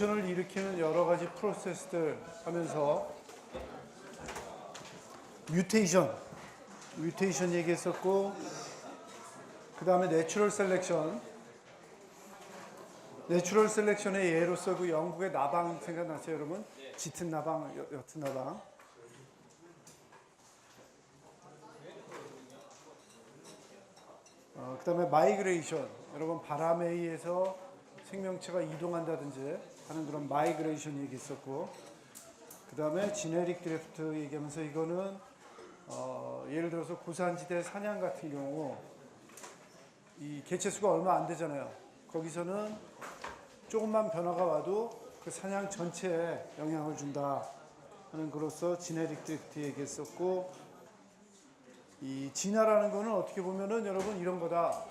에볼루션을 일으키는 여러 가지 프로세스들 하면서 뮤테이션 얘기했었고, 그 다음에 내추럴 셀렉션의 예로서 그 영국의 나방 생각나세요, 여러분? 짙은 나방, 옅은 나방. 그 다음에 마이그레이션, 여러분 바람에 의해서 생명체가 이동한다든지 하는 그런 마이그레이션 얘기했었고, 그 다음에 지네릭 드래프트 얘기하면서 이거는 예를 들어서 고산지대 사냥 같은 경우 이 개체수가 얼마 안 되잖아요. 거기서는 조금만 변화가 와도 그 사냥 전체에 영향을 준다 하는 거로서 지네릭 드래프트 얘기했었고, 이 진화라는 거는 어떻게 보면은 여러분 이런 거다.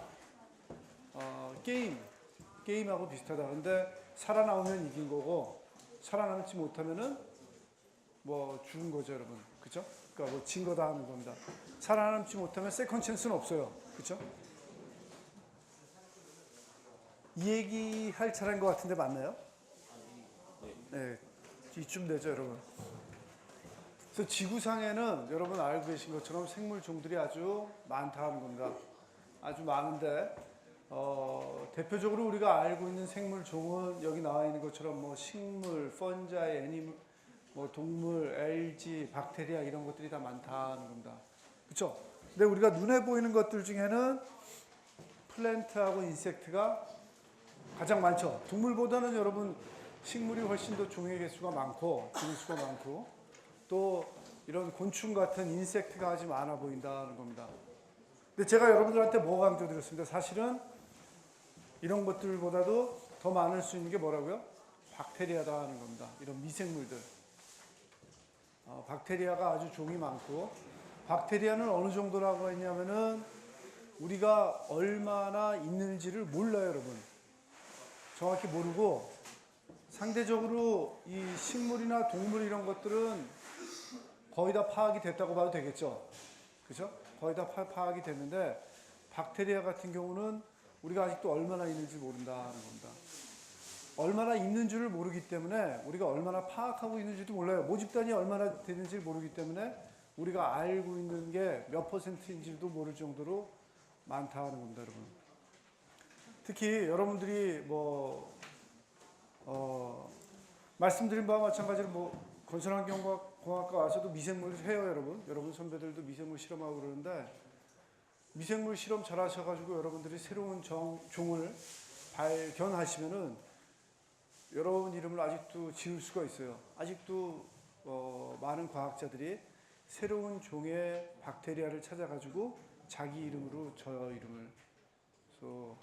게임하고 비슷하다. 근데 살아나오면 이긴 거고, 살아남지 못하면은 뭐 죽은 거죠, 여러분. 그죠? 그러니까 뭐 진 거다 하는 겁니다. 살아남지 못하면 세컨 찬스는 없어요. 그죠? 이 얘기 할 차례인 것 같은데 맞나요? 네, 이쯤 되죠, 여러분. 그래서 지구상에는 여러분 알고 계신 것처럼 생물 종들이 아주 많다 하는 겁니다. 아주 많은데 대표적으로 우리가 알고 있는 생물 종은 여기 나와 있는 것처럼 뭐 식물, 펀자이, 애니멀, 뭐 동물, 알지, 박테리아 이런 것들이 다 많다는 겁니다. 그렇죠? 근데 우리가 눈에 보이는 것들 중에는 플랜트하고 인섹트가 가장 많죠. 동물보다는 여러분 식물이 훨씬 더 종의 개수가 많고 종수가 많고 또 이런 곤충 같은 인섹트가 아주 많아 보인다는 겁니다. 근데 제가 여러분들한테 뭐 강조드렸습니다. 사실은 이런 것들보다도 더 많을 수 있는 게 뭐라고요? 박테리아다 하는 겁니다. 이런 미생물들. 박테리아가 아주 종이 많고, 박테리아는 어느 정도라고 했냐면은 우리가 얼마나 있는지를 몰라요, 여러분. 정확히 모르고 상대적으로 이 식물이나 동물 이런 것들은 거의 다 파악이 됐다고 봐도 되겠죠. 그죠? 거의 다 파악이 됐는데 박테리아 같은 경우는 우리가 아직도 얼마나 있는지 모른다는 겁니다. 얼마나 있는 줄을 모르기 때문에 우리가 얼마나 파악하고 있는지도 몰라요. 모집단이 얼마나 되는지를 모르기 때문에 우리가 알고 있는 게 몇 퍼센트인지도 모를 정도로 많다는 겁니다, 여러분. 특히 여러분들이 말씀드린 바와 마찬가지로 건설환경공학과 와서도 미생물 해요, 여러분. 여러분 선배들도 미생물 실험하고 그러는데 미생물 실험 잘 하셔가지고 여러분들이 새로운 종을 발견하시면은 여러분 이름을 아직도 지을 수가 있어요. 아직도 많은 과학자들이 새로운 종의 박테리아를 찾아가지고 자기 이름으로 저 이름을. 그래서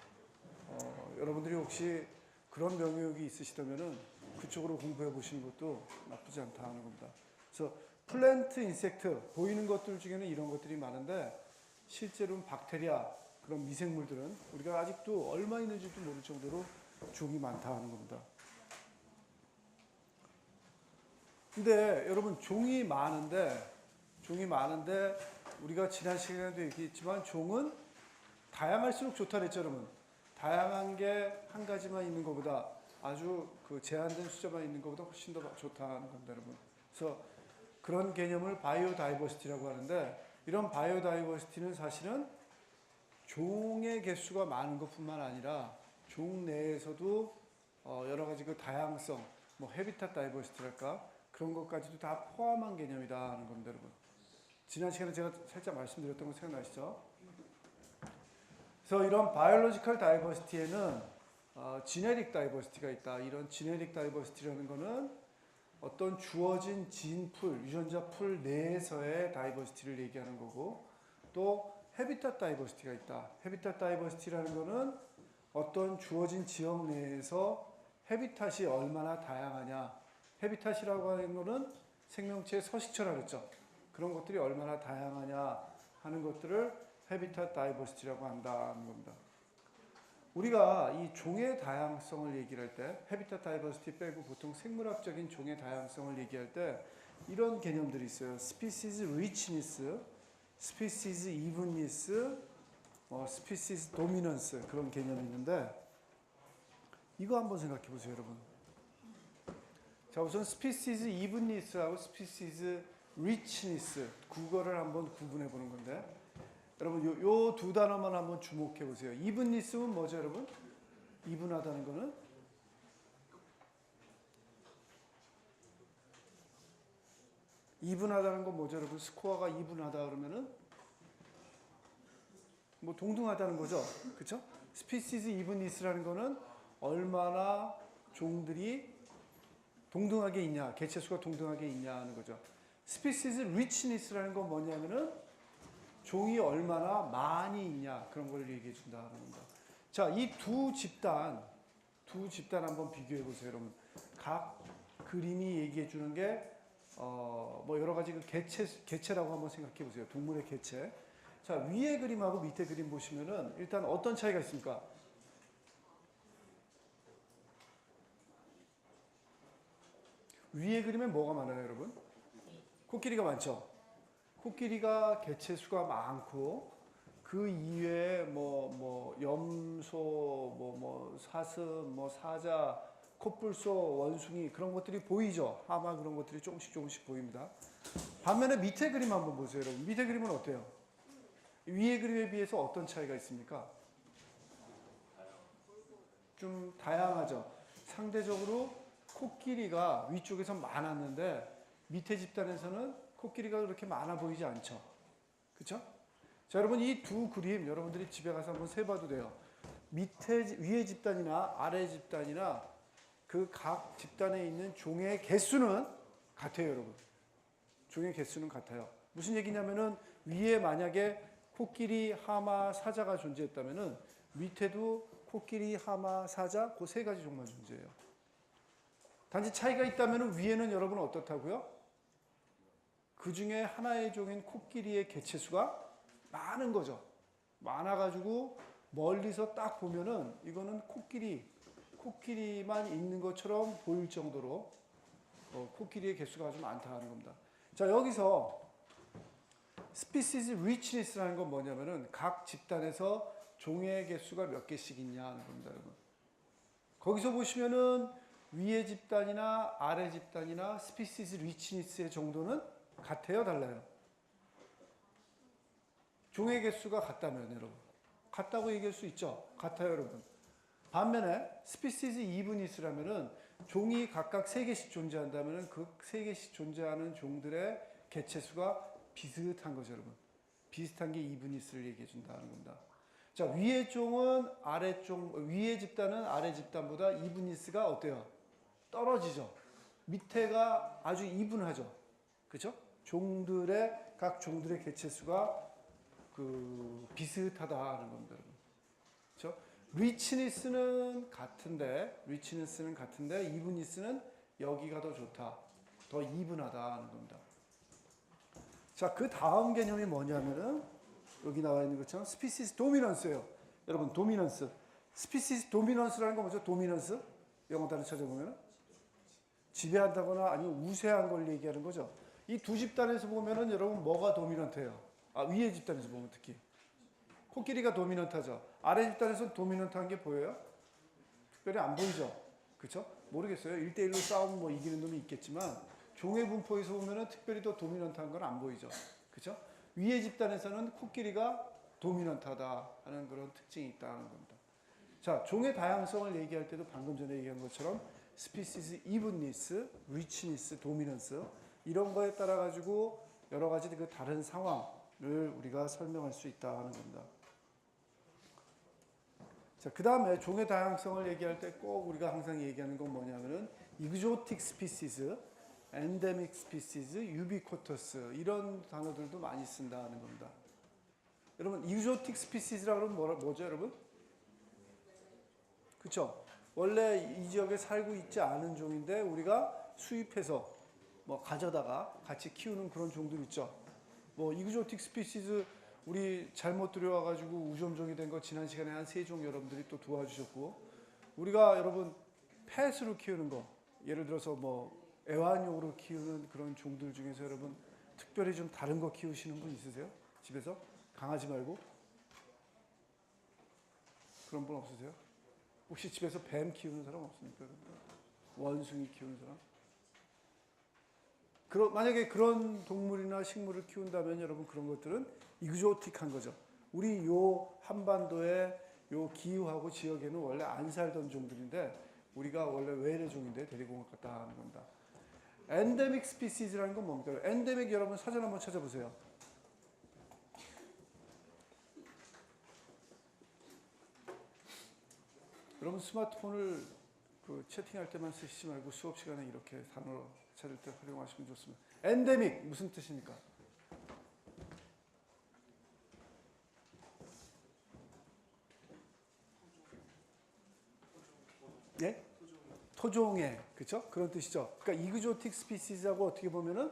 여러분들이 혹시 그런 명역이 있으시다면은 그쪽으로 공부해 보시는 것도 나쁘지 않다 하는 겁니다. 그래서 플랜트, 인섹트 보이는 것들 중에는 이런 것들이 많은데 실제로는 박테리아 그런 미생물들은 우리가 아직도 얼마 있는지도 모를 정도로 종이 많다 하는 겁니다. 근데 여러분 종이 많은데 우리가 지난 시간에도 얘기했지만 종은 다양할수록 좋다 그랬죠, 여러분. 다양한 게 한 가지만 있는 것보다 아주 그 제한된 숫자만 있는 것보다 훨씬 더 좋다는 겁니다, 여러분. 그래서 그런 개념을 바이오다이버시티라고 하는데 이런 바이오다이버시티는 사실은 종의 개수가 많은 것뿐만 아니라 종 내에서도 여러 가지 그 다양성, 뭐 헤비tat 다이버시티랄까 그런 것까지도 다 포함한 개념이다 하는 겁니다, 여러분. 지난 시간에 제가 살짝 말씀드렸던 거 생각나시죠? 그래서 이런 바이올로지컬 다이버시티에는 지네릭 다이버시티가 있다. 이런 지네릭 다이버시티라는 거는 어떤 주어진 지인풀, 유전자 풀 내에서의 다이버시티를 얘기하는 거고, 또 헤비tat 다이버시티가 있다. 헤비tat 다이버시티라는 거는 어떤 주어진 지역 내에서 헤비tat이 얼마나 다양하냐. 헤비tat이라고 하는 거는 생명체의 서식처라고 했죠. 그런 것들이 얼마나 다양하냐 하는 것들을 헤비tat 다이버시티라고 한다는 겁니다. 우리가 이 종의 다양성을 얘기를 할 때 헤비tat 다이버시티 빼고 보통 생물학적인 종의 다양성을 얘기할 때 이런 개념들이 있어요. species richness, species evenness, species dominance 그런 개념이 있는데 이거 한번 생각해 보세요, 여러분. 자, 우선 스피시즈 이븐니스하고 스피시즈 리치니스 그거를 한번 구분해 보는 건데 여러분 요 두 단어만 한번 주목해 보세요. 이븐니스는 뭐죠, 여러분? 이분하다는 거는 이분하다는 건 뭐죠, 여러분? 스코어가 이분하다 그러면은 뭐 동등하다는 거죠, 그렇죠? 스피시즈 이븐니스라는 거는 얼마나 종들이 동등하게 있냐, 개체수가 동등하게 있냐 하는 거죠. 스피시즈 리치니스라는 건 뭐냐면은 종이 얼마나 많이 있냐 그런 걸 얘기해 준다는 겁니다. 자, 이 두 집단 한번 비교해 보세요, 여러분. 각 그림이 얘기해 주는 게 뭐 여러 가지 그 개체라고 한번 생각해 보세요. 동물의 개체. 자, 위에 그림하고 밑에 그림 보시면은 일단 어떤 차이가 있습니까? 위에 그림에 뭐가 많아요, 여러분? 코끼리가 많죠. 코끼리가 개체수가 많고 그 이외에 뭐 염소, 뭐 사슴, 뭐 사자, 코뿔소, 원숭이 그런 것들이 보이죠. 하마 그런 것들이 조금씩 보입니다. 반면에 밑에 그림 한번 보세요, 여러분. 밑에 그림은 어때요? 위에 그림에 비해서 어떤 차이가 있습니까? 좀 다양하죠. 상대적으로 코끼리가 위쪽에서 많았는데 밑에 집단에서는 코끼리가 그렇게 많아 보이지 않죠. 그렇죠? 자, 여러분 이 두 그림 여러분들이 집에 가서 한번 세봐도 돼요. 위에 집단이나 아래 집단이나 그 각 집단에 있는 종의 개수는 같아요, 여러분. 종의 개수는 같아요. 무슨 얘기냐면은 위에 만약에 코끼리, 하마, 사자가 존재했다면은 밑에도 코끼리, 하마, 사자 그 세 가지 종만 존재해요. 단지 차이가 있다면은 위에는 여러분 어떻다고요? 그 중에 하나의 종인 코끼리의 개체수가 많은 거죠. 많아가지고 멀리서 딱 보면은 이거는 코끼리만 있는 것처럼 보일 정도로 코끼리의 개수가 아주 많다는 겁니다. 자, 여기서 스피시즈 리치니스라는 건 뭐냐면은 각 집단에서 종의 개수가 몇 개씩 있냐 하는 겁니다, 여러분. 거기서 보시면은 위의 집단이나 아래 집단이나 스피시즈 리치니스의 정도는 같아요, 달라요? 종의 개수가 같다면 여러분. 같다고 얘기할 수 있죠? 같아요, 여러분. 반면에 스피시즈 이브니스라면은 종이 각각 3개씩 존재한다면은 그 3개씩 존재하는 종들의 개체수가 비슷한 거죠, 여러분. 비슷한 게 이브니스를 얘기해 준다는 겁니다. 자, 위의 집단은 아래 집단보다 이브니스가 어때요? 떨어지죠. 밑에가 아주 이분하죠. 그렇죠? 각 종들의 개체수가 비슷하다는 겁니다, 여러분. 그렇죠? 리치니스는 같은데 이브니스는 여기가 더 좋다. 더 이분하다는 겁니다. 자, 그 다음 개념이 뭐냐면은 여기 나와 있는 것처럼 스피시스 도미넌스예요. 여러분, 도미넌스. 스피시스 도미넌스라는 건 뭐죠? 도미넌스? 영어 단어 찾아보면 지배한다거나 아니면 우세한 걸 얘기하는 거죠. 이 두 집단에서 보면은 여러분 뭐가 도미넌트예요? 위에 집단에서 보면 특히 코끼리가 도미넌트하죠. 아래 집단에서는 도미넌트한 게 보여요? 특별히 안 보이죠. 그렇죠? 모르겠어요. 1대1로 싸우면 뭐 이기는 놈이 있겠지만 종의 분포에서 보면은 특별히 더 도미넌트한 건 안 보이죠. 그렇죠? 위에 집단에서는 코끼리가 도미넌트하다 하는 그런 특징이 있다는 겁니다. 자, 종의 다양성을 얘기할 때도 방금 전에 얘기한 것처럼 스피시스 이븐니스, 리치니스, 도미넌스 이런 거에 따라 가지고 여러 가지 그 다른 상황을 우리가 설명할 수 있다는 겁니다. 자, 그 다음에 종의 다양성을 얘기할 때 꼭 우리가 항상 얘기하는 건 뭐냐면은 익조틱 스피시스, 엔데믹 스피시스, 유비쿼터스 이런 단어들도 많이 쓴다는 겁니다. 여러분, 익조틱 스피시스라고 하면 뭐죠, 여러분? 그렇죠? 원래 이 지역에 살고 있지 않은 종인데 우리가 수입해서 뭐 가져다가 같이 키우는 그런 종들 있죠. 뭐 익조틱 스피시스 우리 잘못 들여와가지고 우점종이 된 거 지난 시간에 한 3종 여러분들이 또 도와주셨고 우리가 여러분 펫으로 키우는 거 예를 들어서 뭐 애완용으로 키우는 그런 종들 중에서 여러분 특별히 좀 다른 거 키우시는 분 있으세요? 집에서? 강아지 말고? 그런 분 없으세요? 혹시 집에서 뱀 키우는 사람 없습니까? 원숭이 키우는 사람? 만약에 그런 동물이나 식물을 키운다면 여러분 그런 것들은 익조틱한 거죠. 우리 요 한반도의 요 기후하고 지역에는 원래 안 살던 종들인데 우리가 원래 외래종인데 데리고 온 것 같다 하는 겁니다. 엔데믹 스피시즈라는 건 뭡니까? 엔데믹 여러분 사전 한번 찾아보세요. 여러분 스마트폰을 그 채팅할 때만 쓰시지 말고 수업 시간에 이렇게 단어 찾을 때 활용하시면 좋습니다. 엔데믹 무슨 뜻입니까? 예? 토종의, 그렇죠? 그런 뜻이죠. 그러니까 이그조틱 스피시즈하고 어떻게 보면은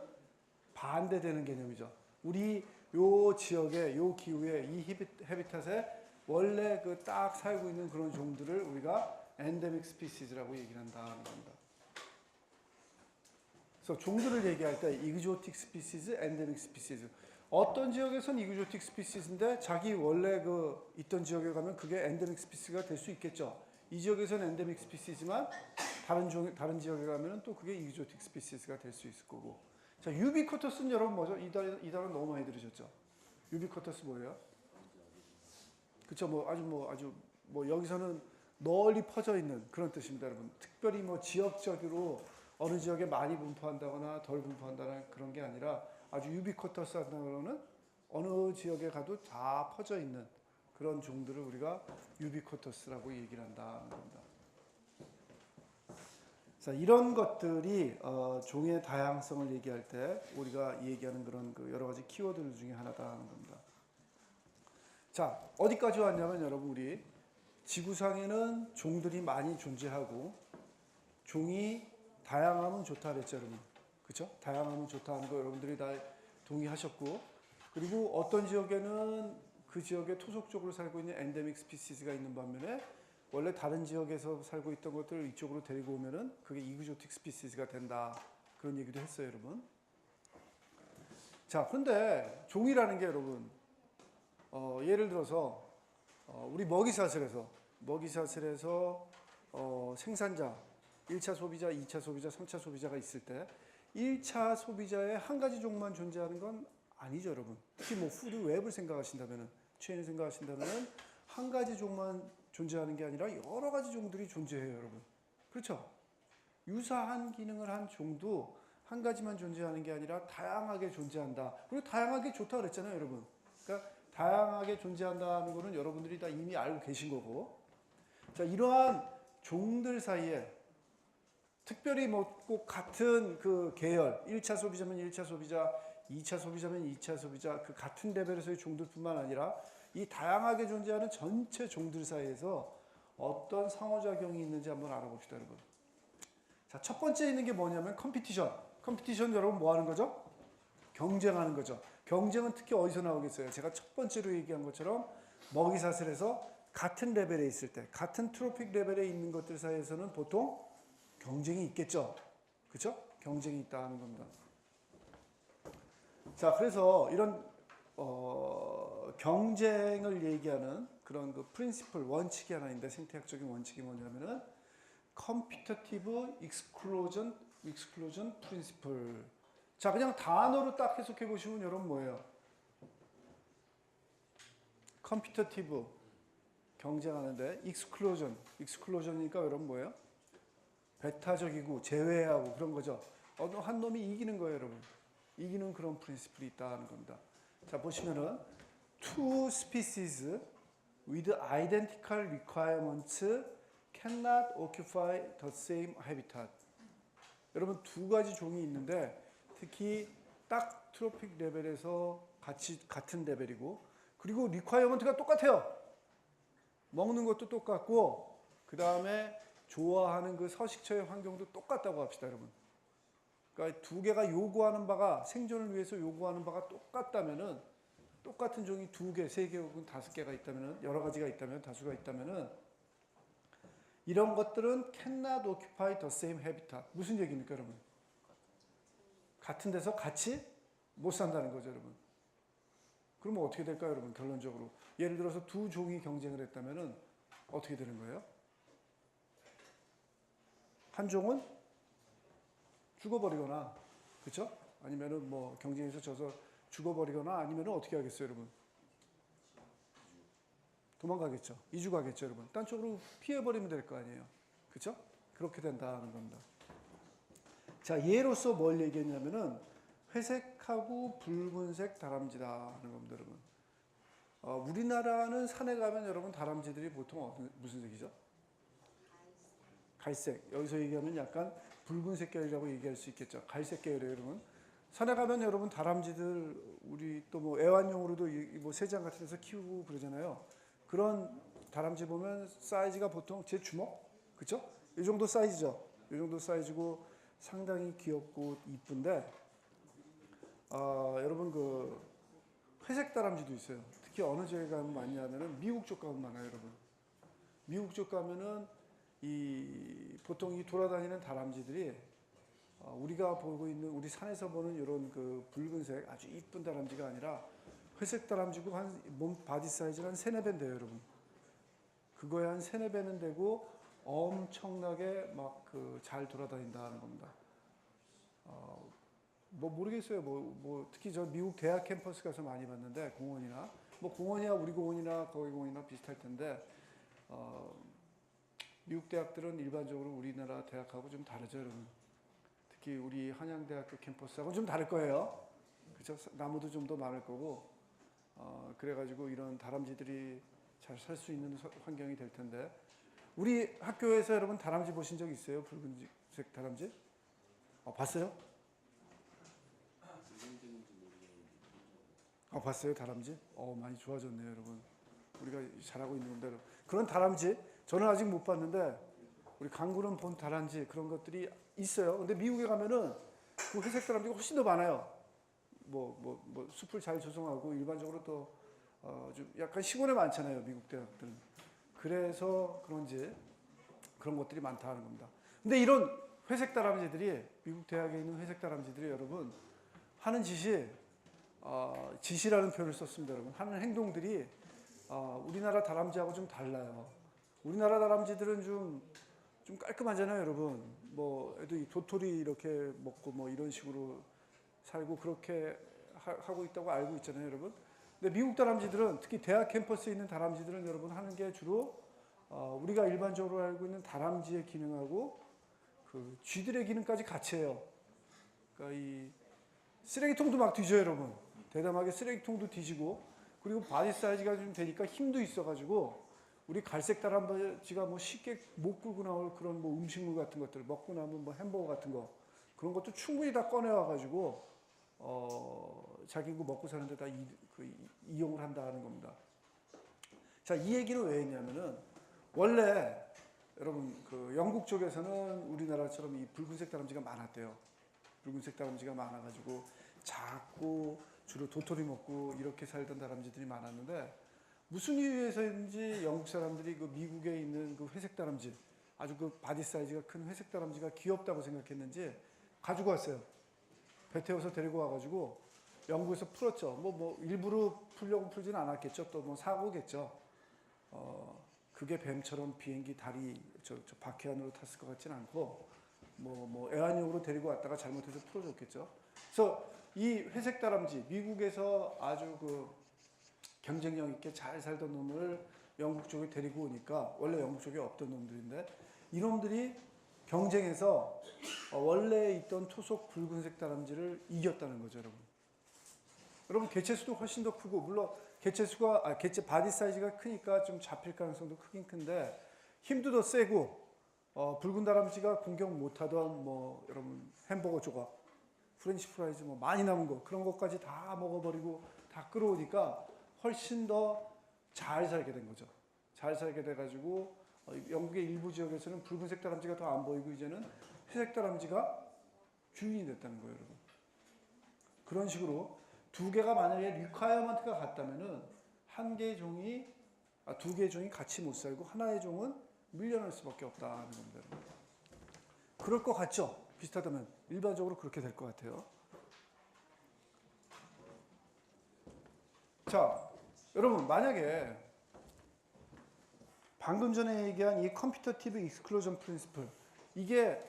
반대되는 개념이죠. 우리 요 지역에 요 기후에 이 헤비tat에 원래 그 딱 살고 있는 그런 종들을 우리가 엔데믹 스피시즈라고 얘기를 한다는 겁니다. 그래서 종들을 얘기할 때 이그조틱 스피시즈, 엔데믹 스피시즈. 어떤 지역에선 이그조틱 스피시즈인데 자기 원래 그 있던 지역에 가면 그게 엔데믹 스피시즈가 될 수 있겠죠. 이 지역에서는 엔데믹 스피시지만 다른 지역에 가면 또 그게 이그조틱 스피시즈가 될 수 있을 거고. 자, 유비쿼터스는 여러분 뭐죠? 이 단어 너무 많이 들으셨죠? 유비쿼터스 뭐예요? 그쵸? 아주 여기서는 널리 퍼져 있는 그런 뜻입니다, 여러분. 특별히 뭐 지역적으로 어느 지역에 많이 분포한다거나 덜 분포한다는 그런 게 아니라 아주 유비쿼터스 한다는 거는 어느 지역에 가도 다 퍼져 있는 그런 종들을 우리가 유비쿼터스라고 얘기를 한다는 겁니다. 자, 이런 것들이 종의 다양성을 얘기할 때 우리가 얘기하는 그런 그 여러 가지 키워드 중에 하나다는 겁니다. 자, 어디까지 왔냐면 여러분 우리 지구상에는 종들이 많이 존재하고 종이 다양하면 좋다 그랬죠, 여러분. 그렇죠? 다양하면 좋다는 거 여러분들이 다 동의하셨고, 그리고 어떤 지역에는 그 지역에 토속적으로 살고 있는 엔데믹 스피시즈가 있는 반면에 원래 다른 지역에서 살고 있던 것들을 이쪽으로 데리고 오면은 그게 이그조틱 스피시즈가 된다. 그런 얘기도 했어요, 여러분. 자, 그런데 종이라는 게 여러분, 예를 들어서 우리 먹이사슬에서 생산자, 1차 소비자, 2차 소비자, 3차 소비자가 있을 때 1차 소비자의 한 가지 종만 존재하는 건 아니죠, 여러분. 특히 뭐 푸드웹을 생각하신다면은, 체인을 생각하신다면은 한 가지 종만 존재하는 게 아니라 여러 가지 종들이 존재해요, 여러분. 그렇죠? 유사한 기능을 한 종도 한 가지만 존재하는 게 아니라 다양하게 존재한다. 그리고 다양하게 좋다 그랬잖아요, 여러분. 그러니까 다양하게 존재한다는 거는 여러분들이 다 이미 알고 계신 거고. 자, 이러한 종들 사이에 특별히 뭐 꼭 같은 그 계열, 1차 소비자면 1차 소비자, 2차 소비자면 2차 소비자, 그 같은 레벨에서의 종들뿐만 아니라 이 다양하게 존재하는 전체 종들 사이에서 어떤 상호작용이 있는지 한번 알아봅시다, 여러분. 자, 첫 번째 있는 게 뭐냐면 컴피티션. 컴피티션 여러분 뭐 하는 거죠? 경쟁하는 거죠. 경쟁은 특히 어디서 나오겠어요? 제가 첫 번째로 얘기한 것처럼 먹이사슬에서 같은 레벨에 있을 때, 같은 트로픽 레벨에 있는 것들 사이에서는 보통 경쟁이 있겠죠. 그렇죠? 경쟁이 있다는 겁니다. 자, 그래서 이런 경쟁을 얘기하는 그런 그 프린시플, 원칙이 하나 있는데 생태학적인 원칙이 뭐냐면은 competitive exclusion principle. 자, 그냥 단어로 딱 해석해 보시면 여러분 뭐예요? competitive 경쟁하는데 exclusion이니까 여러분 뭐예요? 배타적이고 제외하고 그런 거죠. 어느 한 놈이 이기는 거예요, 여러분. 이기는 그런 프린시플이 있다는 겁니다. 자, 보시면은 two species with identical requirements cannot occupy the same habitat. 여러분 두 가지 종이 있는데 특히 딱 트로픽 레벨에서 같은 레벨이고 그리고 리ኳ이어먼트가 똑같아요. 먹는 것도 똑같고 그 다음에 좋아하는 그 서식처의 환경도 똑같다고 합시다, 여러분. 그러니까 두 개가 요구하는 바가 생존을 위해서 요구하는 바가 똑같다면은 똑같은 종이 두 개, 세 개 혹은 다섯 개가 있다면은 여러 가지가 있다면 다수가 있다면은 이런 것들은 cannot occupy the same habitat. 무슨 얘기입니까, 여러분? 같은 데서 같이 못 산다는 거죠, 여러분. 그러면 어떻게 될까요, 여러분? 결론적으로 예를 들어서 두 종이 경쟁을 했다면은 어떻게 되는 거예요? 한 종은 죽어버리거나, 그렇죠? 아니면은 뭐 경쟁에서 져서 죽어버리거나 아니면은 어떻게 하겠어요, 여러분? 도망가겠죠. 이주 가겠죠, 여러분. 딴 쪽으로 피해버리면 될 거 아니에요. 그렇죠? 그렇게 된다는 겁니다. 자, 예로서 뭘 얘기했냐면은 회색하고 붉은색 다람쥐다 하는 겁니다, 여러분. 우리나라는 산에 가면 여러분 다람쥐들이 보통 무슨 색이죠? 갈색. 여기서 얘기하면 약간 붉은색 계열이라고 얘기할 수 있겠죠. 갈색 계열이에요, 여러분. 산에 가면 여러분 다람쥐들 우리 또 뭐 애완용으로도 뭐 새장 같은 데서 키우고 그러잖아요. 그런 다람쥐 보면 사이즈가 보통 제 주먹, 그렇죠? 이 정도 사이즈죠. 이 정도 사이즈고 상당히 귀엽고 이쁜데, 여러분 그 회색 다람쥐도 있어요. 특히 어느 지역에 가면 많이 하면은 미국 쪽 가면 많아요, 여러분. 미국 쪽 가면은 보통 이 돌아다니는 다람쥐들이 우리가 보고 있는 우리 산에서 보는 이런 그 붉은색 아주 이쁜 다람쥐가 아니라 회색 다람쥐고 한 몸 바디 사이즈는 한 3-4배는 돼요, 여러분. 그거에 한 3-4배는 되고 엄청나게 막 그 잘 돌아다닌다는 겁니다. 뭐 모르겠어요. 뭐 특히 저 미국 대학 캠퍼스 가서 많이 봤는데 공원이나 뭐 공원이야 우리 공원이나 거기 공원이나 비슷할 텐데 미국 대학들은 일반적으로 우리나라 대학하고 좀 다르죠, 여러분. 특히 우리 한양대학교 캠퍼스하고 좀 다를 거예요. 그렇죠? 나무도 좀 더 많을 거고 그래가지고 이런 다람쥐들이 잘 살 수 있는 환경이 될 텐데 우리 학교에서 여러분 다람쥐 보신 적 있어요? 붉은색 다람쥐? 봤어요? 봤어요 다람쥐? 많이 좋아졌네요, 여러분. 우리가 잘하고 있는 건데 그런 다람쥐 저는 아직 못 봤는데 우리 강구는 본 다람쥐 그런 것들이 있어요. 근데 미국에 가면은 그 회색 다람쥐가 훨씬 더 많아요. 뭐 숲을 잘 조성하고 일반적으로 또 좀 약간 시골에 많잖아요, 미국 대학들은. 그래서 그런지 그런 것들이 많다는 겁니다. 근데 이런 회색 다람쥐들이 미국 대학에 있는 회색 다람쥐들이 여러분 하는 짓이 짓이라는 표현을 썼습니다, 여러분. 하는 행동들이 우리나라 다람쥐하고 좀 달라요. 우리나라 다람쥐들은 좀 깔끔하잖아요, 여러분. 뭐 애도 도토리 이렇게 먹고 뭐 이런 식으로 살고 그렇게 하고 있다고 알고 있잖아요, 여러분. 근데 미국 다람쥐들은 특히 대학 캠퍼스에 있는 다람쥐들은 여러분 하는 게 주로 우리가 일반적으로 알고 있는 다람쥐의 기능하고 그 쥐들의 기능까지 같이 해요. 그러니까 이 쓰레기통도 막 뒤져요, 여러분. 대담하게 쓰레기통도 뒤지고 그리고 바디 사이즈가 좀 되니까 힘도 있어가지고 우리 갈색 다람쥐가 뭐 쉽게 못 끌고 나올 그런 뭐 음식물 같은 것들 먹고 나면 뭐 햄버거 같은 거 그런 것도 충분히 다 꺼내와가지고 자기 거 먹고 사는데 다 이용을 한다는 겁니다. 자, 이 얘기를 왜 했냐면은 원래 여러분 그 영국 쪽에서는 우리나라처럼 이 붉은색 다람쥐가 많았대요. 붉은색 다람쥐가 많아가지고 작고 주로 도토리 먹고 이렇게 살던 다람쥐들이 많았는데 무슨 이유에서인지 영국 사람들이 그 미국에 있는 그 회색 다람쥐 아주 그 바디 사이즈가 큰 회색 다람쥐가 귀엽다고 생각했는지 가지고 왔어요. 배 태워서 데리고 와가지고 영국에서 풀었죠. 뭐 일부러 풀려고 풀지는 않았겠죠. 또 뭐 사고겠죠. 그게 뱀처럼 비행기 다리 저 바퀴 안으로 탔을 것 같지는 않고 뭐 애완용으로 데리고 왔다가 잘못해서 풀어줬겠죠. 그래서 이 회색 다람쥐 미국에서 아주 그 경쟁력 있게 잘 살던 놈을 영국 쪽에 데리고 오니까 원래 영국 쪽에 없던 놈들인데 이놈들이 경쟁에서 원래 있던 토속 붉은색 다람쥐를 이겼다는 거죠, 여러분. 여러분 개체수도 훨씬 더 크고 물론 개체 바디 사이즈가 크니까 좀 잡힐 가능성도 크긴 큰데 힘도 더 세고 붉은 다람쥐가 공격 못하던 뭐 여러분 햄버거 조각, 프렌치 프라이즈 뭐 많이 남은 거 그런 것까지 다 먹어버리고 다 끌어오니까 훨씬 더 잘 살게 된 거죠. 잘 살게 돼가지고 영국의 일부 지역에서는 붉은색 다람쥐가 더 안 보이고 이제는 회색 다람쥐가 주인이 됐다는 거예요, 여러분. 그런 식으로 두 개가 만약에 리콰이어먼트가 같다면은 두 개의 종이 같이 못 살고 하나의 종은 밀려날 수밖에 없다는 겁니다, 여러분. 그럴 것 같죠? 비슷하다면 일반적으로 그렇게 될 것 같아요. 자, 여러분 만약에 방금 전에 얘기한 이 컴피터티브 익스클루전 프린시플 이게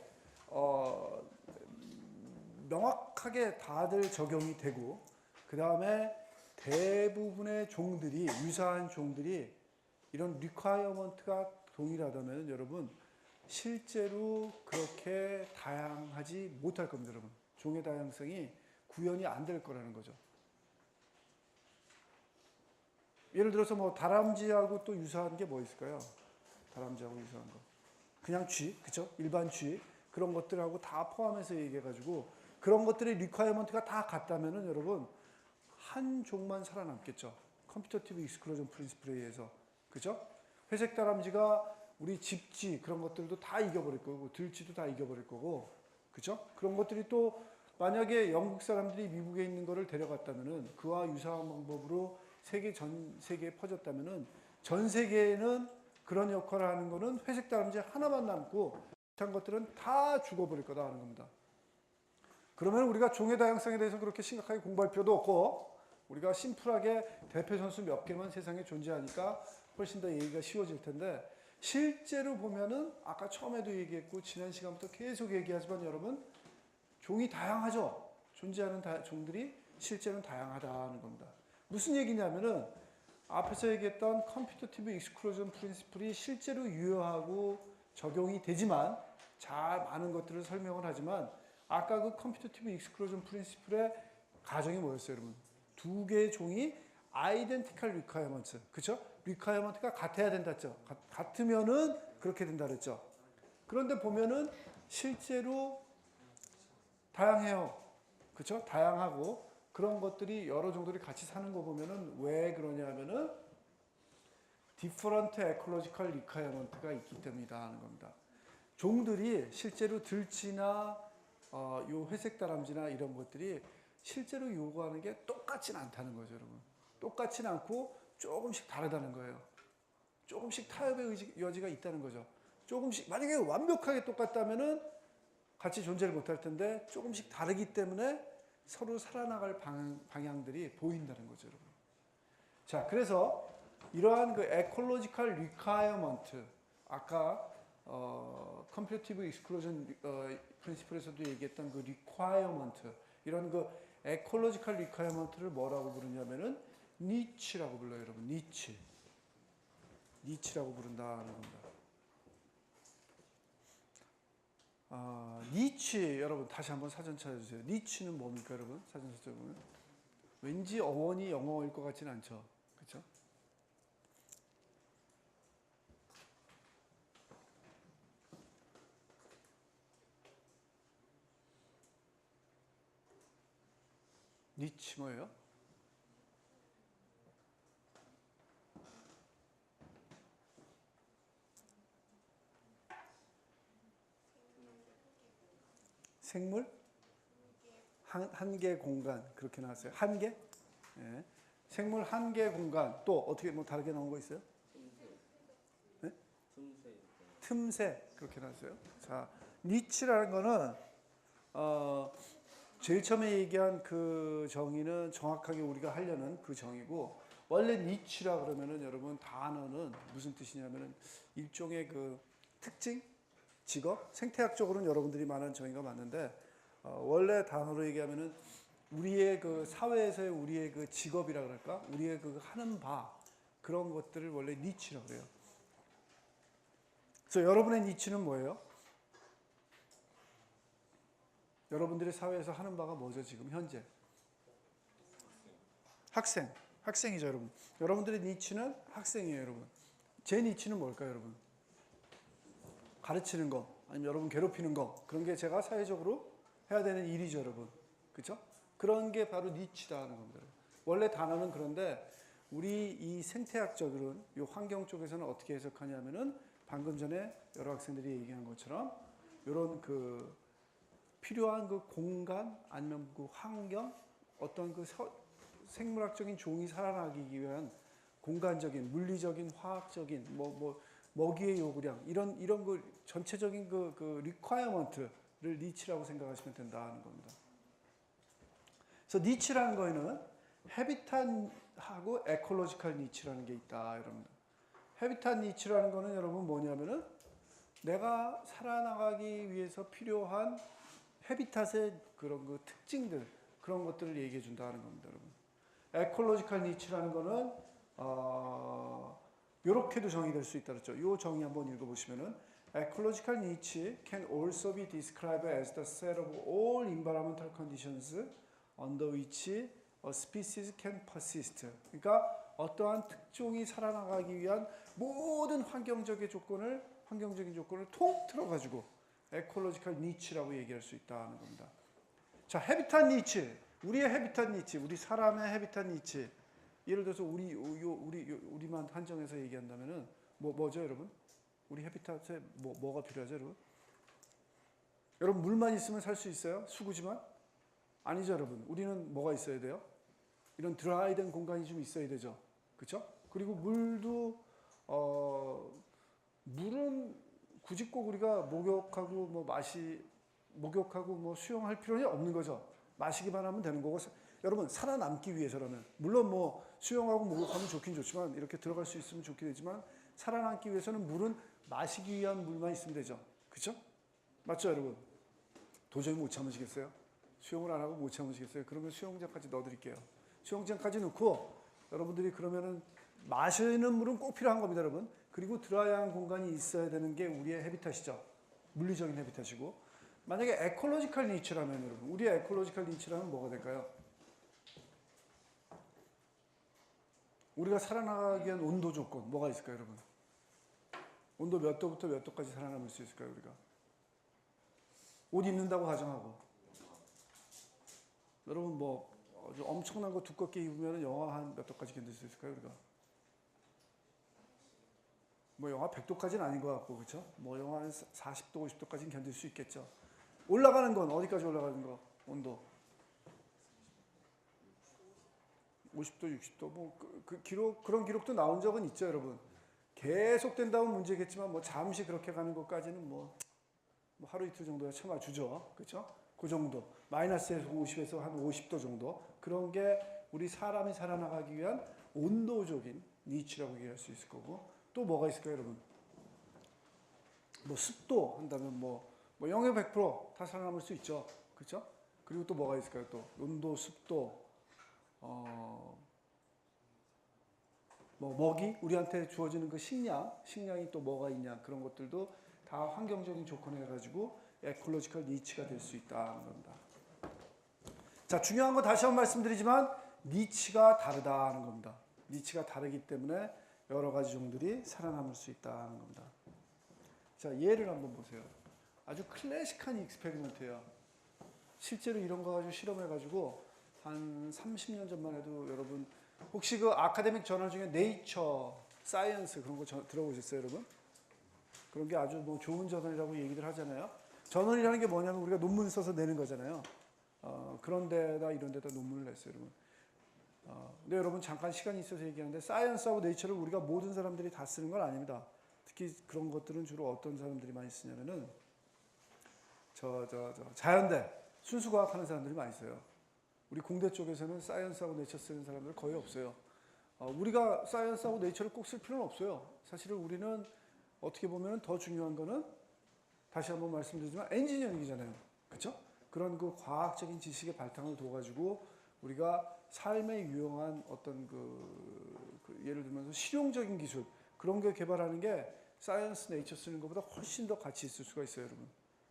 완벽하게 다들 적용이 되고 그 다음에 대부분의 종들이 유사한 종들이 이런 리퀘어먼트가 동일하다면 여러분 실제로 그렇게 다양하지 못할 겁니다. 여러분 종의 다양성이 구현이 안 될 거라는 거죠. 예를 들어서 뭐 다람쥐하고 또 유사한 게 뭐 있을까요? 다람쥐하고 유사한 거 그냥 쥐, 그쵸? 일반 쥐 그런 것들하고 다 포함해서 얘기해가지고 그런 것들의 리퀘어먼트가 다 같다면은 여러분 한 종만 살아남겠죠. 컴피터티브 익스클루전 프린시플에 의해서. 그죠? 회색 다람쥐가 우리 집쥐 그런 것들도 다 이겨버릴 거고 들쥐도 다 이겨버릴 거고 그죠? 그런 것들이 또 만약에 영국 사람들이 미국에 있는 거를 데려갔다면은 그와 유사한 방법으로 전 세계에 퍼졌다면은 전 세계에는 그런 역할을 하는 거는 회색 다람쥐 하나만 남고 비슷한 것들은 다 죽어버릴 거다 하는 겁니다. 그러면 우리가 종의 다양성에 대해서 그렇게 심각하게 공부할 필요도 없고 우리가 심플하게 대표 선수 몇 개만 세상에 존재하니까 훨씬 더 얘기가 쉬워질 텐데 실제로 보면은 아까 처음에도 얘기했고 지난 시간부터 계속 얘기하지만 여러분 종이 다양하죠. 존재하는 종들이 실제로는 다양하다는 겁니다. 무슨 얘기냐면은 앞에서 얘기했던 컴피터티브 익스클루전 프린시플이 실제로 유효하고 적용이 되지만 잘 많은 것들을 설명을 하지만 아까 그 컴피터티브 익스클루전 프린시플의 가정이 뭐였어요, 여러분? 두 개의 종이 아이덴티컬 리퀘어먼트, 그렇죠? 리퀘어먼트가 같아야 된다 했죠. 같으면은 그렇게 된다 그랬죠. 그런데 보면은 실제로 다양해요, 그렇죠? 다양하고 그런 것들이 여러 종들이 같이 사는 거 보면은 왜 그러냐면은 different ecological requirement가 있기 때문이다 하는 겁니다. 종들이 실제로 들쥐나 요 회색 다람쥐나 이런 것들이 실제로 요구하는 게 똑같진 않다는 거죠, 여러분. 똑같진 않고 조금씩 다르다는 거예요. 조금씩 타협의 여지가 있다는 거죠. 조금씩 만약에 완벽하게 똑같다면은 같이 존재를 못할 텐데 조금씩 다르기 때문에 서로 살아나갈 방향들이 보인다는 거죠, 여러분. 자, 그래서 이러한 그 에콜로지컬 리퀘어먼트 아까 컴피터티브 익스클루전 프린시플에서도 얘기했던 그 리퀘어먼트 이런 그 에콜로지컬 리퀘어먼트를 뭐라고 부르냐면은 니치라고 불러요, 여러분. 니치라고 부른다는 겁니다. 니치 여러분 다시 한번 사전 찾아주세요. 니치는 뭡니까, 여러분? 사전 찾아보면 왠지 어원이 영어일 것 같지는 않죠, 그렇죠? 니치 뭐예요? 생물? 한개 공간 그렇게 나왔어요. 한개? 네. 생물 한개 공간 또 어떻게 뭐 다르게 나온 거 있어요? 네? 틈새 그렇게 나왔어요. 자, 니치라는 거는 제일 처음에 얘기한 그 정의는 정확하게 우리가 하려는 그 정의고 원래 니치라 그러면은 여러분 단어는 무슨 뜻이냐면은 일종의 그 특징, 직업, 생태학적으로는 여러분들이 말하는 정의가 맞는데 원래 단어로 얘기하면은 우리의 그 사회에서의 우리의 그 직업이라 그럴까, 우리의 그 하는 바 그런 것들을 원래 니치라고 그래요. 그래서 여러분의 니치는 뭐예요? 여러분들의 사회에서 하는 바가 뭐죠, 지금 현재? 학생이죠, 여러분. 여러분들의 니치는 학생이에요, 여러분. 제 니치는 뭘까요, 여러분? 가르치는 거, 아니면 여러분 괴롭히는 거, 그런 게 제가 사회적으로 해야 되는 일이죠, 여러분. 그렇죠? 그런 게 바로 니치다 하는 겁니다. 원래 단어는 그런데 우리 이 생태학적으로는 이 환경 쪽에서는 어떻게 해석하냐면은 방금 전에 여러 학생들이 얘기한 것처럼 이런 그 필요한 그 공간 아니면 그 환경 어떤 그 생물학적인 종이 살아나기 위한 공간적인 물리적인 화학적인 뭐 먹이의 요구량 이런 그 전체적인 그 리퀘어먼트를 니치라고 생각하시면 된다는 겁니다. 그래서 니치라는 거에는 헤비탄하고 에콜로지컬 니치라는 게 있다, 여러분. 헤비탄 니치라는 거는 여러분 뭐냐면은 내가 살아나가기 위해서 필요한 헤비tat의 그런 그 특징들, 그런 것들을 얘기해 준다는 겁니다, 여러분. 에콜로지컬 니치라는 거는 이렇게도 정의될 수 있다 그랬죠. 이 정의 한번 읽어보시면은 ecological niche can also be described as the set of all environmental conditions under which a species can persist. 그러니까 어떠한 특종이 살아나가기 위한 모든 환경적인 조건을 통틀어 가지고 에콜로지컬 니치라고 얘기할 수 있다는 겁니다. 자, 헤비tat 니치, 우리의 헤비tat 니치, 우리 사람의 헤비tat 니치. 예를 들어서 우리만 한정해서 얘기한다면은 뭐죠, 여러분? 우리 헤비tat에 뭐가 필요하죠, 여러분? 여러분 물만 있으면 살 수 있어요? 수구지만? 아니죠, 여러분. 우리는 뭐가 있어야 돼요? 이런 드라이된 공간이 좀 있어야 되죠, 그렇죠? 그리고 물도 물은 굳이 꼭 우리가 목욕하고 수영할 필요는 없는 거죠. 마시기만 하면 되는 거고, 여러분 살아남기 위해서라면 물론 뭐 수영하고 목욕하면 좋긴 좋지만 이렇게 들어갈 수 있으면 좋긴 되지만 살아남기 위해서는 물은 마시기 위한 물만 있으면 되죠. 그렇죠? 맞죠, 여러분? 도저히 못 참으시겠어요? 수영을 안 하고 못 참으시겠어요? 그러면 수영장까지 넣어드릴게요. 수영장까지 넣고 여러분들이 그러면은 마시는 물은 꼭 필요한 겁니다, 여러분. 그리고 드라이한 공간이 있어야 되는 게 우리의 헤비tat이죠. 물리적인 헤비tat이고. 만약에 에콜로지컬 니치라면 여러분, 우리의 에콜로지컬 니치라면 뭐가 될까요? 우리가 살아나가기 위한 온도 조건 뭐가 있을까요, 여러분? 온도 몇 도부터 몇 도까지 살아남을 수 있을까요, 우리가? 옷 입는다고 가정하고. 여러분 뭐 엄청난 거 두껍게 입으면 영하 한 몇 도까지 견딜 수 있을까요, 우리가? 뭐 영하 100도까지는 아닌 것 같고, 그렇죠? 뭐 영하 한 40도, 50도까지는 견딜 수 있겠죠. 올라가는 건 어디까지 올라가는 거? 온도 50도, 60도 뭐 그런 기록도 나온 적은 있죠, 여러분. 계속된다면 문제겠지만 뭐 잠시 그렇게 가는 것까지는 뭐 하루 이틀 정도야 참아주죠, 그렇죠? 그 정도 마이너스에서 50에서 한 50도 정도 그런 게 우리 사람이 살아나가기 위한 온도적인 니치라고 얘기할 수 있을 거고 또 뭐가 있을까요, 여러분? 뭐 습도 한다면 뭐 0에 100%다 살아남을 수 있죠, 그렇죠? 그리고 또 뭐가 있을까요? 또 온도, 습도, 뭐 먹이 우리한테 주어지는 그 식량이 또 뭐가 있냐 그런 것들도 다 환경적인 조건을 해가지고 에콜로지컬 니치가 될 수 있다는 겁니다. 자, 중요한 거 다시 한번 말씀드리지만 니치가 다르다는 겁니다. 니치가 다르기 때문에 여러 가지 종들이 살아남을 수 있다는 겁니다. 자, 예를 한번 보세요. 아주 클래식한 익스페리먼트예요. 실제로 이런 거 가지고 실험해가지고 한 30년 전만 해도 여러분 혹시 그 아카데믹 저널 중에 네이처, 사이언스 그런 거 들어보셨어요, 여러분? 그런 게 아주 뭐 좋은 저널이라고 얘기들 하잖아요. 저널이라는 게 뭐냐면 우리가 논문 써서 내는 거잖아요. 그런 데다 이런 데다 논문을 냈어요, 여러분. 근데 여러분 잠깐 시간이 있어서 얘기하는데 사이언스하고 네이처를 우리가 모든 사람들이 다 쓰는 건 아닙니다. 특히 그런 것들은 주로 어떤 사람들이 많이 쓰냐면은 자연대, 순수과학 하는 사람들이 많이 써요. 우리 공대 쪽에서는 사이언스하고 네이처 쓰는 사람들 거의 없어요. 우리가 사이언스하고 네이처를 꼭 쓸 필요는 없어요. 사실은 우리는 어떻게 보면 더 중요한 거는 다시 한번 말씀드리지만 엔지니어링이잖아요. 그렇죠? 그런 그 과학적인 지식의 바탕을 둬가지고 우리가 삶에 유용한 어떤 예를 들면서 실용적인 기술 그런 게 개발하는 게 사이언스, 네이처 쓰는 것보다 훨씬 더 가치 있을 수가 있어요, 여러분.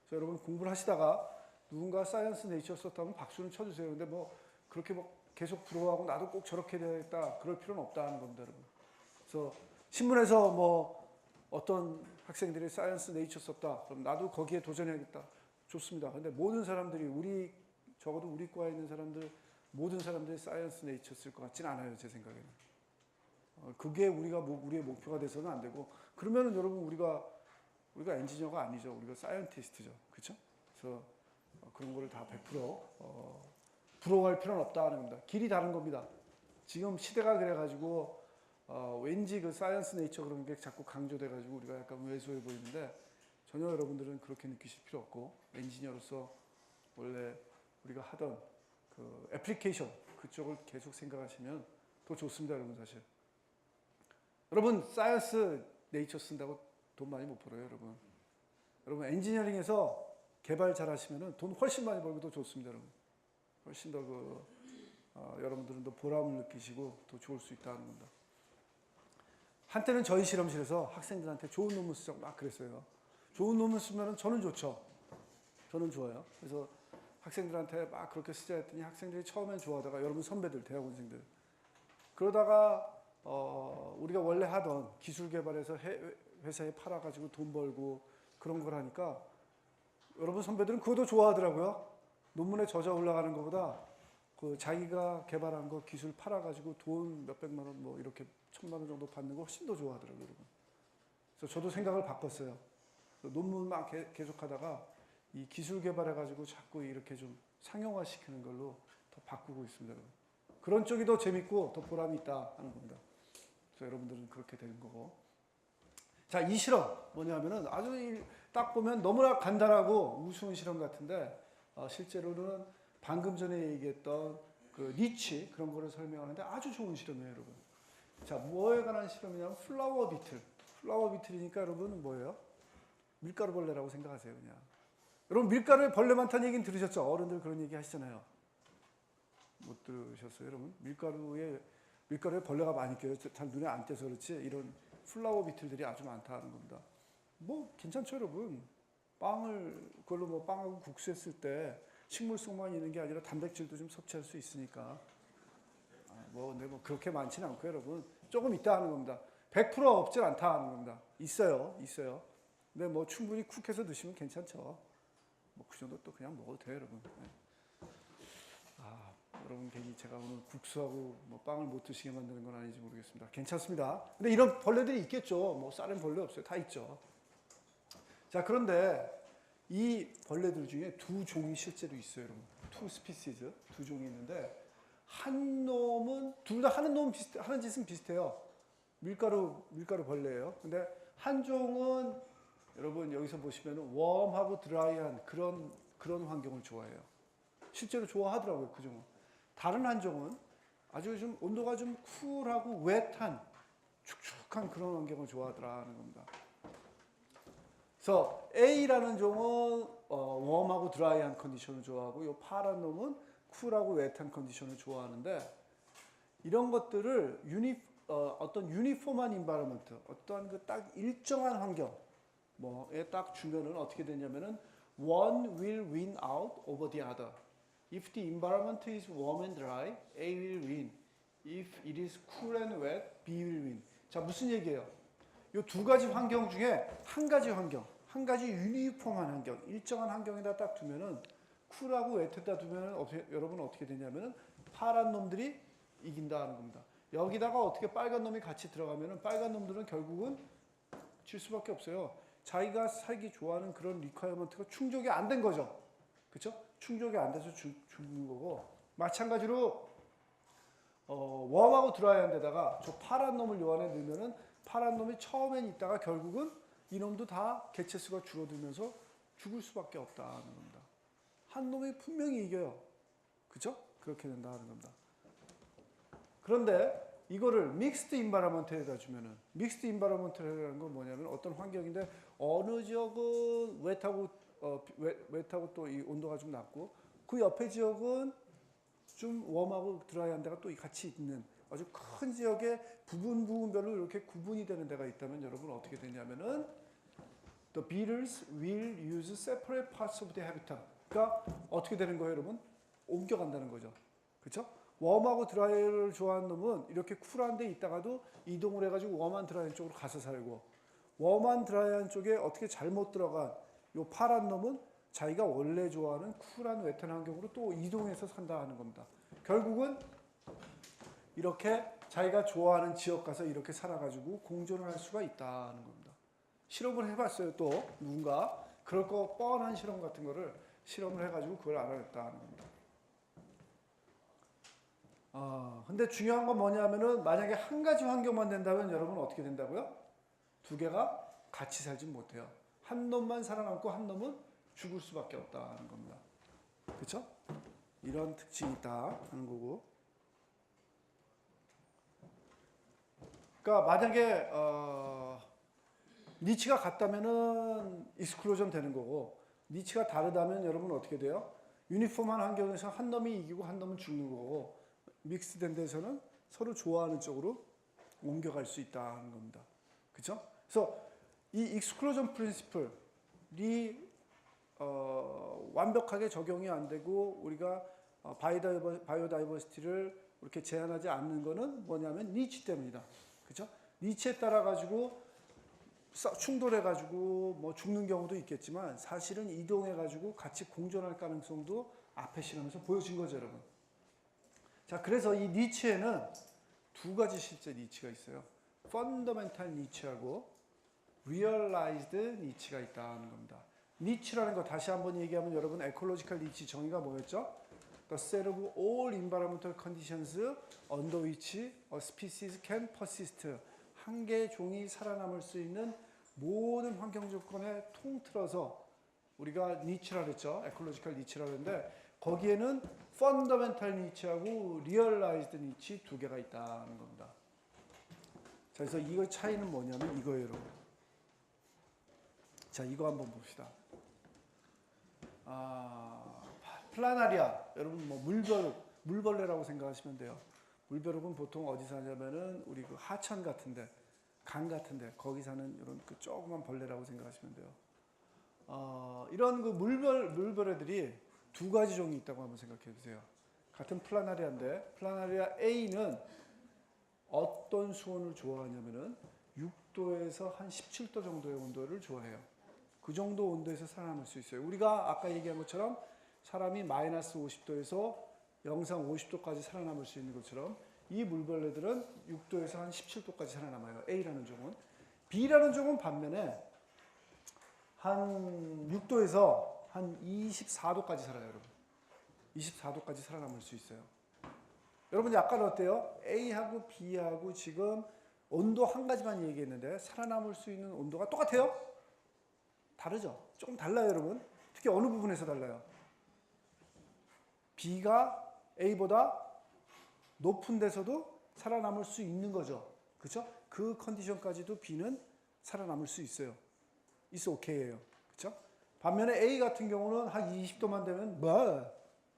그래서 여러분 공부를 하시다가 누군가 사이언스, 네이처 썼다면 박수는 쳐주세요. 근데 뭐 그렇게 뭐 계속 부러워하고 나도 꼭 저렇게 돼야겠다 그럴 필요는 없다는 겁니다, 여러분. 그래서 신문에서 뭐 어떤 학생들이 사이언스, 네이처 썼다. 그럼 나도 거기에 도전해야겠다. 좋습니다. 근데 모든 사람들이 적어도 우리 과에 있는 사람들 모든 사람들이 사이언스, 네이처 쓸 것 같진 않아요, 제 생각에는. 그게 우리의 목표가 돼서는 안 되고 그러면은 여러분 우리가 엔지니어가 아니죠. 우리가 사이언티스트죠. 그렇죠? 그래서 그런 거를 다 100% 부러워할 필요는 없다는 겁니다. 길이 다른 겁니다. 지금 시대가 그래가지고 왠지 그 사이언스 네이처 그런 게 자꾸 강조돼가지고 우리가 약간 왜소해 보이는데 전혀 여러분들은 그렇게 느끼실 필요 없고 엔지니어로서 원래 우리가 하던 그 애플리케이션 그쪽을 계속 생각하시면 더 좋습니다, 여러분. 사실 여러분 사이언스 네이처 쓴다고 돈 많이 못 벌어요, 여러분. 여러분 엔지니어링에서 개발 잘하시면은 돈 훨씬 많이 벌고 더 좋습니다, 여러분. 훨씬 더 여러분들은 더 보람을 느끼시고 더 좋을 수 있다는 겁니다. 한때는 저희 실험실에서 학생들한테 좋은 논문 쓰자고 막 그랬어요. 좋은 논문 쓰면은 저는 좋죠. 저는 좋아요. 그래서 학생들한테 막 그렇게 쓰자 했더니 학생들이 처음엔 좋아하다가 여러분 선배들, 대학원생들 그러다가 우리가 원래 하던 기술 개발해서 회사에 팔아가지고 돈 벌고 그런 걸 하니까 여러분 선배들은 그것도 좋아하더라고요. 논문에 저자 올라가는 것보다 그 자기가 개발한 거 기술 팔아가지고 돈 몇백만 원 뭐 이렇게 1,000만 원 정도 받는 거 훨씬 더 좋아하더라고요, 여러분. 그래서 저도 생각을 바꿨어요. 논문만 계속하다가 이 기술 개발해가지고 자꾸 이렇게 좀 상용화시키는 걸로 더 바꾸고 있습니다, 여러분. 그런 쪽이 더 재밌고 더 보람이 있다 하는 겁니다. 그래서 여러분들은 그렇게 되는 거고. 자, 이 실험 뭐냐면은 아주 딱 보면 너무나 간단하고 우스운 실험 같은데 실제로는 방금 전에 얘기했던 그 니치 그런 거를 설명하는데 아주 좋은 실험이에요, 여러분. 자, 뭐에 관한 실험이냐면 플라워 비틀. 플라워 비틀이니까 여러분 뭐예요? 밀가루 벌레라고 생각하세요, 그냥. 여러분 밀가루에 벌레 많다는 얘기는 들으셨죠? 어른들 그런 얘기 하시잖아요. 못 들으셨어요, 여러분? 밀가루에 벌레가 많이 껴요. 잘 눈에 안 띄어서 그렇지 이런 플라워 비틀들이 아주 많다는 겁니다. 뭐 괜찮죠, 여러분? 그걸로 뭐 빵하고 국수 했을 때 식물성만 있는 게 아니라 단백질도 좀 섭취할 수 있으니까. 근데 뭐 그렇게 많지는 않고요, 여러분. 조금 있다 하는 겁니다. 100% 없진 않다 하는 겁니다. 있어요. 근데 뭐 충분히 쿡해서 드시면 괜찮죠. 뭐 그 정도 또 그냥 먹어도 돼요, 여러분. 네. 여러분 괜히 제가 오늘 국수하고 뭐 빵을 못 드시게 만드는 건 아닌지 모르겠습니다. 괜찮습니다. 근데 이런 벌레들이 있겠죠. 뭐 쌀은 벌레 없어요. 다 있죠. 자, 그런데 이 벌레들 중에 두 종이 실제로 있어요, 여러분. 투 스피시즈, 두 종이 있는데 한 놈은 둘 다 하는 짓은 비슷해요. 밀가루 벌레예요. 근데 한 종은 여러분 여기서 보시면 웜하고 드라이한 그런 환경을 좋아해요. 실제로 좋아하더라고요, 그 종은. 다른 한 종은 아주 좀 온도가 좀 쿨하고 웻한 축축한 그런 환경을 좋아하더라는 겁니다. 그래서 A라는 종은 웜하고 드라이한 컨디션을 좋아하고 이 파란 놈은 쿨하고 웻한 컨디션을 좋아하는데 이런 것들을 어떤 유니폼한 인바이러먼트, 어떠한 그 딱 일정한 환경 뭐에 딱 주면은 어떻게 되냐면은 one will win out over the other. If the environment is warm and dry, A will win. If it is cool and wet, B will win. 자, 무슨 얘기예요? 이 두 가지 환경 중에 한 가지 유니폼한 환경, 일정한 환경에다 딱 두면은 쿨하고 웻에다 두면은 여러분 어떻게 되냐면은 파란 놈들이 이긴다는 겁니다. 여기다가 어떻게 빨간 놈이 같이 들어가면은 빨간 놈들은 결국은 질 수밖에 없어요. 자기가 살기 좋아하는 그런 리퀘어먼트가 충족이 안 된 거죠. 그렇죠? 충족이 안 돼서 죽는 거고 마찬가지로 웜하고 드라이한 데다가 저 파란 놈을 요 안에 넣으면은 파란 놈이 처음엔 있다가 결국은 이놈도 다 개체수가 줄어들면서 죽을 수밖에 없다는 겁니다. 한 놈이 분명히 이겨요. 그렇죠? 그렇게 된다는 겁니다. 그런데 이거를 믹스드 인바이러먼트에다 주면은 믹스드 인바이러먼트라는 건 뭐냐면 어떤 환경인데 어느 지역은 웻하고 또 이 온도가 좀 낮고 그 옆에 지역은 좀 웜하고 드라이한 데가 또 같이 있는 아주 큰 지역의 부분별로 이렇게 구분이 되는 데가 있다면 여러분 어떻게 되냐면은 the beetles will use separate parts of the habitat. 그러니까 어떻게 되는 거예요, 여러분? 옮겨간다는 거죠. 그렇죠? 웜하고 드라이를 좋아하는 놈은 이렇게 쿨한 데 있다가도 이동을 해가지고 웜한 드라이한 쪽으로 가서 살고 웜한 드라이한 쪽에 어떻게 잘못 들어간 요 파란 놈은 자기가 원래 좋아하는 쿨한 웻한 환경으로 또 이동해서 산다 하는 겁니다. 결국은 이렇게 자기가 좋아하는 지역 가서 이렇게 살아가지고 공존을 할 수가 있다는 겁니다. 실험을 해봤어요. 또 누군가 그럴 거 뻔한 실험 같은 거를 실험을 해가지고 그걸 알아냈다는 겁니다. 근데 중요한 건 뭐냐면은 만약에 한 가지 환경만 된다면 여러분 어떻게 된다고요? 두 개가 같이 살진 못해요. 한 놈만 살아남고 한 놈은 죽을 수밖에 없다는 겁니다. 그렇죠? 이런 특징이 있다 하는 거고. 그러니까 만약에 니치가 같다면은 익스클루전 되는 거고 니치가 다르다면 여러분 어떻게 돼요? 유니폼한 환경에서 한 놈이 이기고 한 놈은 죽는 거고 믹스된 데서는 서로 좋아하는 쪽으로 옮겨갈 수 있다는 겁니다. 그렇죠? 그래서 이 익스클루전 프린시플이 완벽하게 적용이 안 되고 우리가 바이오다이버시티를 이렇게 제한하지 않는 거는 뭐냐면 니치 때문이다. 그렇죠? 니치에 따라 가지고 충돌해 가지고 뭐 죽는 경우도 있겠지만 사실은 이동해 가지고 같이 공존할 가능성도 앞에 시간에서 보여진 거죠, 여러분. 자, 그래서 이 니치에는 두 가지 실제 니치가 있어요. 펀더멘탈 니치하고 리얼라이즈드 니치가 있다는 겁니다. 니치라는 거 다시 한번 얘기하면 여러분 에콜로지컬 니치 정의가 뭐였죠? The set of all environmental conditions under which a species can persist. 한 개의 종이 살아남을 수 있는 모든 환경 조건에 통틀어서 우리가 니치라 그랬죠. 에콜로지컬 니치라 그랬는데 거기에는 펀더멘탈 니치하고 리얼라이즈드 니치 두 개가 있다는 겁니다. 자, 그래서 이거 차이는 뭐냐면 이거예요, 여러분. 자, 이거 한번 봅시다. 플라나리아, 여러분 뭐 물벌레라고 생각하시면 돼요. 물벼룩은 보통 어디 사냐면은 우리 그 하천 같은데, 강 같은데 거기 사는 이런 그 조그만 벌레라고 생각하시면 돼요. 이런 그 물벌레들이 두 가지 종이 있다고 한번 생각해 보세요. 같은 플라나리아인데 플라나리아 A는 어떤 수온을 좋아하냐면은 6도에서 한 17도 정도의 온도를 좋아해요. 그 정도 온도에서 살아남을 수 있어요. 우리가 아까 얘기한 것처럼 사람이 마이너스 50도에서 영상 50도까지 살아남을 수 있는 것처럼 이 물벌레들은 6도에서 한 17도까지 살아남아요. A라는 종은. B라는 종은 반면에 한 6도에서 한 24도까지 살아요, 여러분. 24도까지 살아남을 수 있어요. 여러분 아까 어때요? A하고 B하고 지금 온도 한 가지만 얘기했는데 살아남을 수 있는 온도가 똑같아요? 다르죠? 조금 달라요, 여러분. 특히 어느 부분에서 달라요? B가 A보다 높은 데서도 살아남을 수 있는 거죠. 그렇죠? 그 컨디션까지도 B는 살아남을 수 있어요. It's okay예요. 그렇죠? 반면에 A 같은 경우는 한 20도만 되면 뭐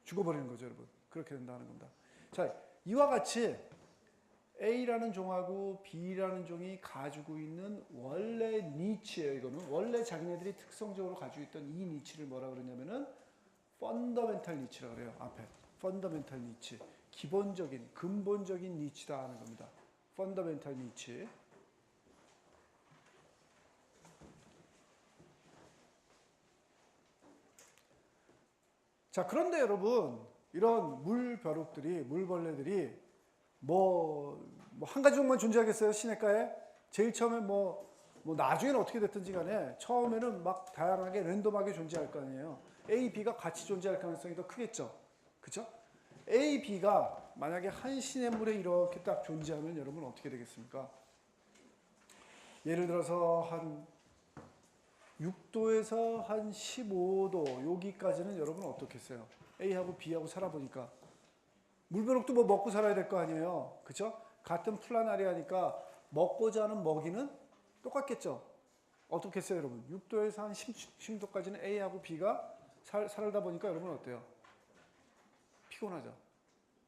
죽어버리는 거죠, 여러분. 그렇게 된다는 겁니다. 자, 이와 같이 A라는 종하고 B라는 종이 가지고 있는 원래 니치예요. 이거는 원래 자기네들이 특성적으로 가지고 있던 이 니치를 뭐라 그러냐면은 펀더멘탈 니치라고 그래요. 앞에 펀더멘탈 니치, 기본적인 근본적인 니치다 하는 겁니다. 펀더멘탈 니치. 자, 그런데 여러분 이런 물벼룩들이 물벌레들이 한 가지 종만 존재하겠어요? 시냇가에? 제일 처음에 나중에는 어떻게 됐든지 간에 처음에는 막 다양하게 랜덤하게 존재할 거 아니에요. A, B가 같이 존재할 가능성이 더 크겠죠. 그쵸? A, B가 만약에 한 시냇물에 이렇게 딱 존재하면 여러분 어떻게 되겠습니까? 예를 들어서 한 6도에서 한 15도 여기까지는 여러분 어떻겠어요? A하고 B하고 살아보니까 물벼룩도 뭐 먹고 살아야 될 거 아니에요. 그쵸? 같은 플라나리아니까 먹고자 하는 먹이는 똑같겠죠. 어떻겠어요, 여러분? 6도에서 한 10도까지는 A하고 B가 살다 보니까 여러분 어때요? 피곤하죠.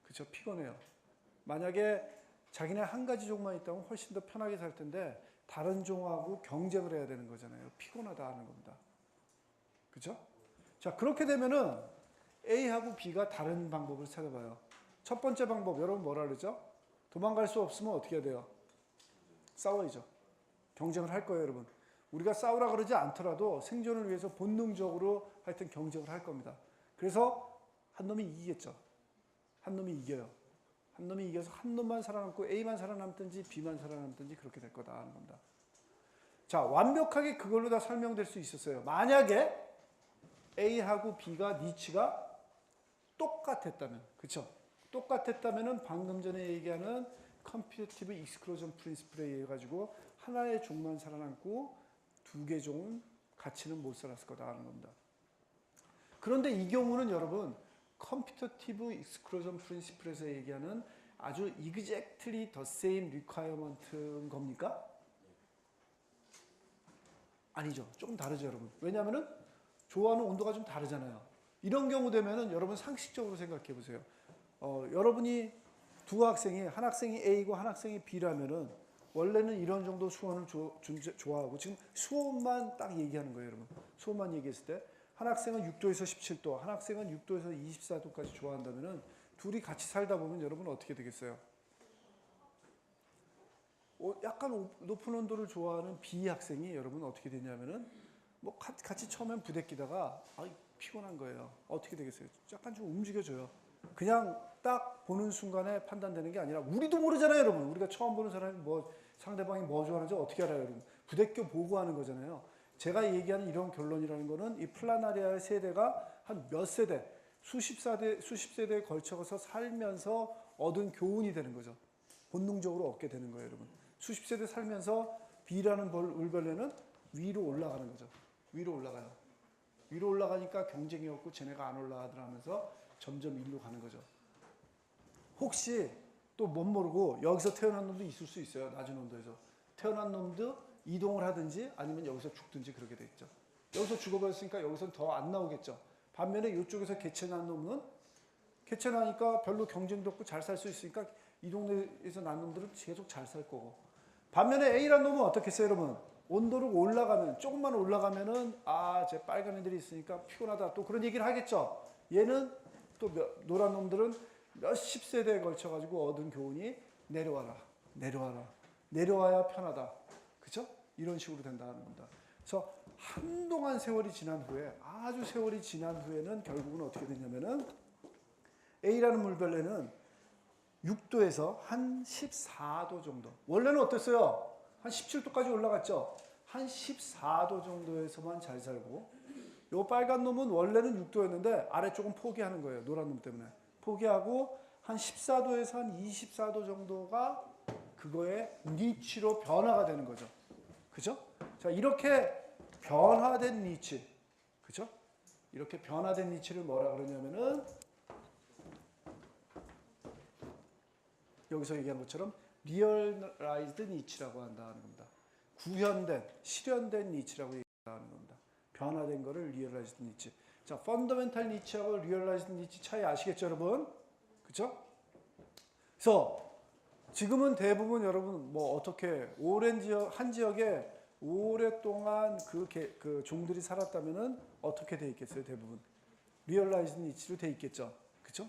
그쵸? 피곤해요. 만약에 자기네 한 가지 종만 있다면 훨씬 더 편하게 살 텐데 다른 종하고 경쟁을 해야 되는 거잖아요. 피곤하다 하는 겁니다. 그쵸? 자, 그렇게 되면은 A하고 B가 다른 방법을 찾아봐요. 첫 번째 방법, 여러분 뭐라 그러죠? 도망갈 수 없으면 어떻게 해야 돼요? 싸워야죠. 경쟁을 할 거예요, 여러분. 우리가 싸우라 그러지 않더라도 생존을 위해서 본능적으로 하여튼 경쟁을 할 겁니다. 그래서 한 놈이 이기겠죠. 한 놈이 이겨요. 한 놈이 이겨서 한 놈만 살아남고 A만 살아남든지 B만 살아남든지 그렇게 될 거다 하는 겁니다. 자, 완벽하게 그걸로 다 설명될 수 있었어요. 만약에 A하고 B가 니치가 똑같았다면, 그쵸? 똑같았다면은 방금 전에 얘기하는 컴피티티브 익스클루전 프린시플에 의해 가지고 하나의 종만 살아남고 두 개 종은 같이는 못 살았을 거다 하는 겁니다. 그런데 이 경우는 여러분 컴피티티브 익스클루전 프린시플에서 얘기하는 아주 exactly the same requirement인 겁니까? 아니죠. 조금 다르죠, 여러분. 왜냐하면은 좋아하는 온도가 좀 다르잖아요. 이런 경우 되면은 여러분 상식적으로 생각해 보세요. 여러분이 두 학생이, 한 학생이 A고 한 학생이 B라면은 원래는 이런 정도 수온을 좋아하고, 지금 수온만 딱 얘기하는 거예요, 여러분. 수온만 얘기했을 때 한 학생은 6도에서 17도, 한 학생은 6도에서 24도까지 좋아한다면은 둘이 같이 살다 보면 여러분 어떻게 되겠어요? 약간 높은 온도를 좋아하는 B 학생이 여러분 어떻게 되냐면은 뭐 같이 처음엔 부대끼다가 피곤한 거예요. 어떻게 되겠어요? 약간 좀 움직여줘요. 그냥 딱 보는 순간에 판단되는 게 아니라, 우리도 모르잖아요, 여러분. 우리가 처음 보는 사람이 뭐 상대방이 뭐 좋아하는지 어떻게 알아요, 여러분? 부대껴 보고 하는 거잖아요. 제가 얘기하는 이런 결론이라는 거는 이 플라나리아의 세대가 한 몇 세대, 수십 세대에 걸쳐서 살면서 얻은 교훈이 되는 거죠. 본능적으로 얻게 되는 거예요, 여러분. 수십 세대 살면서 B라는 울벌레는 위로 올라가는 거죠. 위로 올라가요. 위로 올라가니까 경쟁이 없고 쟤네가 안 올라가더라 하면서 점점 일로 가는 거죠. 혹시 또 못 모르고 여기서 태어난 놈도 있을 수 있어요. 낮은 온도에서. 태어난 놈도 이동을 하든지 아니면 여기서 죽든지 그렇게 돼 있죠. 여기서 죽어버렸으니까 여기서는 더 안 나오겠죠. 반면에 이쪽에서 개체난 놈은 개체나니까 별로 경쟁도 없고 잘 살 수 있으니까 이 동네에서 난 놈들은 계속 잘 살 거고. 반면에 A란 놈은 어떻겠어요, 여러분? 온도를 올라가면, 조금만 올라가면은 쟤 빨간 애들이 있으니까 피곤하다, 또 그런 얘기를 하겠죠. 얘는 또 노란 놈들은 몇십 세대에 걸쳐 가지고 얻은 교훈이 내려와야 편하다, 그렇죠? 이런 식으로 된다는 겁니다. 그래서 한동안 세월이 지난 후에, 아주 세월이 지난 후에는 결국은 어떻게 되냐면은 A라는 물벌레는 6도에서 한 14도 정도. 원래는 어땠어요? 한 17도까지 올라갔죠. 한 14도 정도에서만 잘 살고, 요 빨간 놈은 원래는 6도였는데 아래쪽은 포기하는 거예요. 노란 놈 때문에. 포기하고 한 14도에서 한 24도 정도가 그거의 니치로 변화가 되는 거죠. 그죠? 자, 이렇게 변화된 니치. 그죠? 이렇게 변화된 니치를 뭐라 그러냐면은 여기서 얘기한 것처럼 리얼라이즈드 니치라고 한다는 겁니다. 구현된, 실현된 니치라고 얘기하는 겁니다. 변화된 거를 리얼라이즈드 니치. 자, 펀더멘탈 니치하고 리얼라이즈드 니치 차이 아시겠죠, 여러분? 그쵸? 그래서 지금은 대부분 여러분 뭐 어떻게 한 지역에 오랫동안 그 종들이 살았다면은 어떻게 돼 있겠어요, 대부분? 리얼라이즈드 니치로 돼 있겠죠. 그쵸?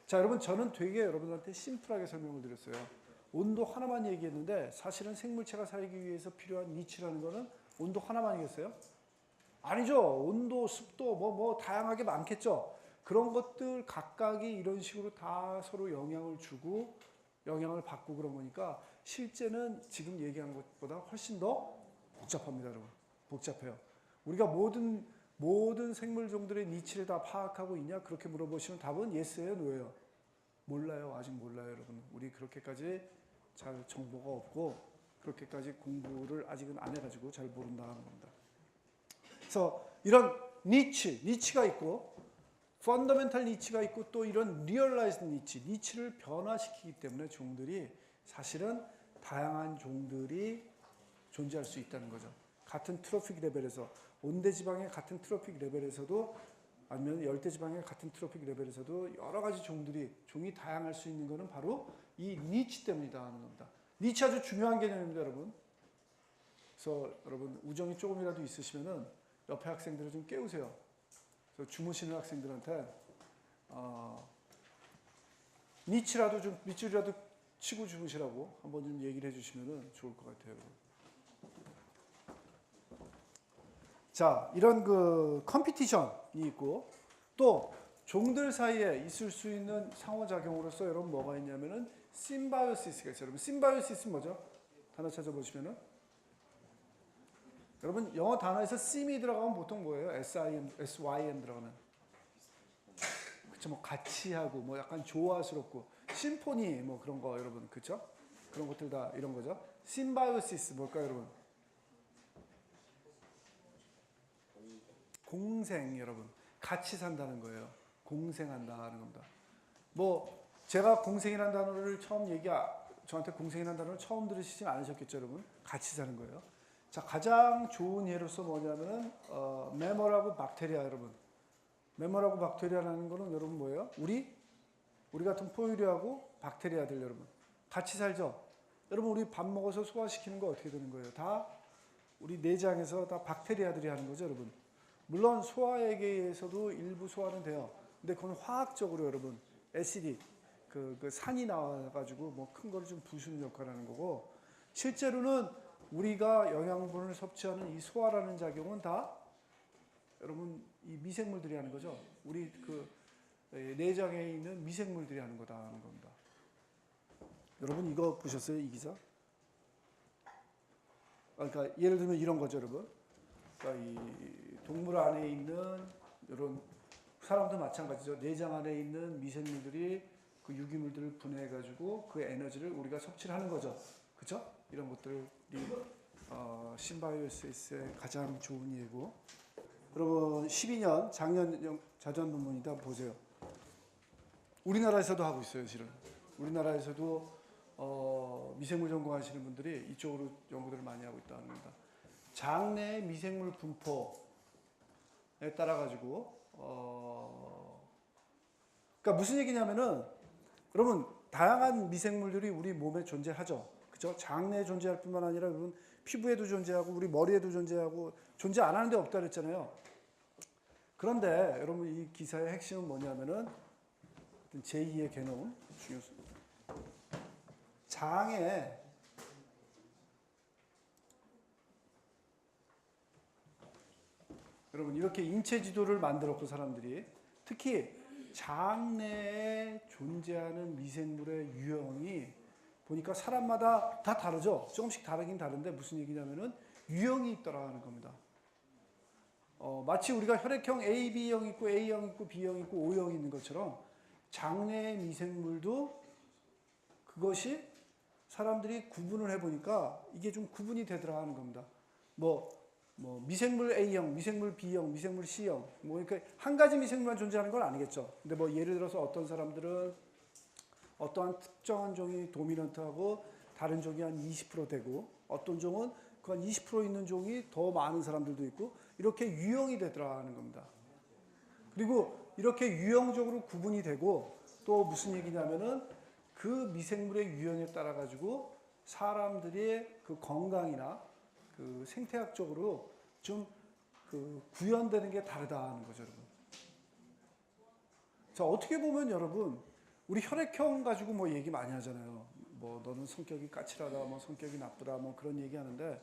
자, 여러분, 저는 되게 여러분한테 심플하게 설명을 드렸어요. 온도 하나만 얘기했는데 사실은 생물체가 살기 위해서 필요한 니치라는 거는 온도 하나만이겠어요? 아니죠. 온도, 습도 뭐 다양하게 많겠죠. 그런 것들 각각이 이런 식으로 다 서로 영향을 주고 영향을 받고 그런 거니까 실제는 지금 얘기한 것보다 훨씬 더 복잡합니다, 여러분. 복잡해요. 우리가 모든 생물종들의 니치를 다 파악하고 있냐? 그렇게 물어보시면 답은 예스예요, 노예요? 몰라요. 아직 몰라요, 여러분. 우리 그렇게까지 잘 정보가 없고 그렇게까지 공부를 아직은 안 해가지고 잘 모른다는 겁니다. 그래서 이런 니치가 있고 펀더멘탈 니치가 있고 또 이런 리얼라이즈드 니치를 변화시키기 때문에 종들이 사실은 다양한 종들이 존재할 수 있다는 거죠. 같은 트로픽 레벨에서 온대지방의 같은 트로픽 레벨에서도 아니면 열대지방의 같은 트로픽 레벨에서도 여러 가지 종이 다양할 수 있는 것은 바로 이 니치 때문이다 하는 겁니다. 니치 아주 중요한 개념입니다, 여러분. 그래서 여러분 우정이 조금이라도 있으시면은 옆에 학생들을 좀 깨우세요. 그래서 주무시는 학생들한테 니치라도 좀 밑줄이라도 치고 주무시라고 한번 좀 얘기를 해주시면 좋을 것 같아요, 여러분. 자, 이런 그 컴피티션이 있고 또 종들 사이에 있을 수 있는 상호작용으로서 여러분 뭐가 있냐면은 심바이오시스가 있어요. 여러분 심바이오시스 뭐죠? 단어 찾아보시면은 여러분 영어 단어에서 sim이 들어가면 보통 뭐예요? SYM 들어가면 그쵸? 뭐 같이 하고 뭐 약간 조화스럽고 심포니 뭐 그런 거 여러분 그쵸? 그런 것들 다 이런 거죠. 심바이오시스 뭘까요, 여러분? 공생 여러분 같이 산다는 거예요. 공생한다는 겁니다. 뭐 제가 공생이라는 단어를 저한테 공생이라는 단어를 처음 들으시진 않으셨겠죠, 여러분? 같이 사는 거예요. 자, 가장 좋은 예로서 뭐냐면은 메모라고 박테리아 여러분. 메모라고 박테리아라는 거는 여러분 뭐예요? 우리 같은 포유류하고 박테리아들 여러분 같이 살죠. 여러분 우리 밥 먹어서 소화시키는 거 어떻게 되는 거예요? 다 우리 내장에서 다 박테리아들이 하는 거죠, 여러분. 물론 소화액에서도 일부 소화는 돼요. 근데 그건 화학적으로 여러분 애시디 그 산이 나와가지고 뭐 큰 거를 좀 부수는 역할을 하는 거고 실제로는 우리가 영양분을 섭취하는 이 소화라는 작용은 다 여러분 이 미생물들이 하는 거죠. 우리 그 내장에 있는 미생물들이 하는 거다 하는 겁니다. 여러분 이거 보셨어요? 이 기사? 그러니까 예를 들면 이런 거죠, 여러분. 그러니까 이 동물 안에 있는 이런 사람도 마찬가지죠. 내장 안에 있는 미생물들이 그 유기물들을 분해해 가지고 그 에너지를 우리가 섭취를 하는 거죠. 그렇죠? 이런 것들이 신바이오시스의 가장 좋은 예고. 여러분 12년 작년 자전 논문이다 보세요. 우리나라에서도 하고 있어요, 실은. 우리나라에서도 미생물 전공하시는 분들이 이쪽으로 연구들을 많이 하고 있다는 겁니다. 장내 미생물 분포에 따라 가지고 그러니까 무슨 얘기냐면은 여러분 다양한 미생물들이 우리 몸에 존재하죠. 그죠? 장내에 존재할 뿐만 아니라 여러분 피부에도 존재하고 우리 머리에도 존재하고 존재 안 하는 데 없다 그랬잖아요. 그런데 여러분 이 기사의 핵심은 뭐냐면은 제2의 개념 중요수. 장에 여러분 이렇게 인체 지도를 만들었고 사람들이 특히 장내에 존재하는 미생물의 유형이 보니까 사람마다 다 다르죠. 조금씩 다르긴 다른데 무슨 얘기냐면은 유형이 있더라는 겁니다. 마치 우리가 혈액형 A, B형 있고 A형 있고 B형 있고 O형 있는 것처럼 장내의 미생물도 그것이 사람들이 구분을 해보니까 이게 좀 구분이 되더라 하는 겁니다. 뭐 미생물 A형, 미생물 B형, 미생물 C형 뭐 그러니까 한 가지 미생물만 존재하는 건 아니겠죠. 근데 뭐 예를 들어서 어떤 사람들은 어떠한 특정한 종이 도미넌트하고 다른 종이 한 20% 되고 어떤 종은 그 한 20% 있는 종이 더 많은 사람들도 있고 이렇게 유형이 되더라 하는 겁니다. 그리고 이렇게 유형적으로 구분이 되고 또 무슨 얘기냐면은 그 미생물의 유형에 따라 가지고 사람들의 그 건강이나 그 생태학적으로 좀 그 구현되는 게 다르다 하는 거죠, 여러분. 자, 어떻게 보면 여러분 우리 혈액형 가지고 뭐 얘기 많이 하잖아요. 뭐 너는 성격이 까칠하다, 뭐 성격이 나쁘다, 뭐 그런 얘기 하는데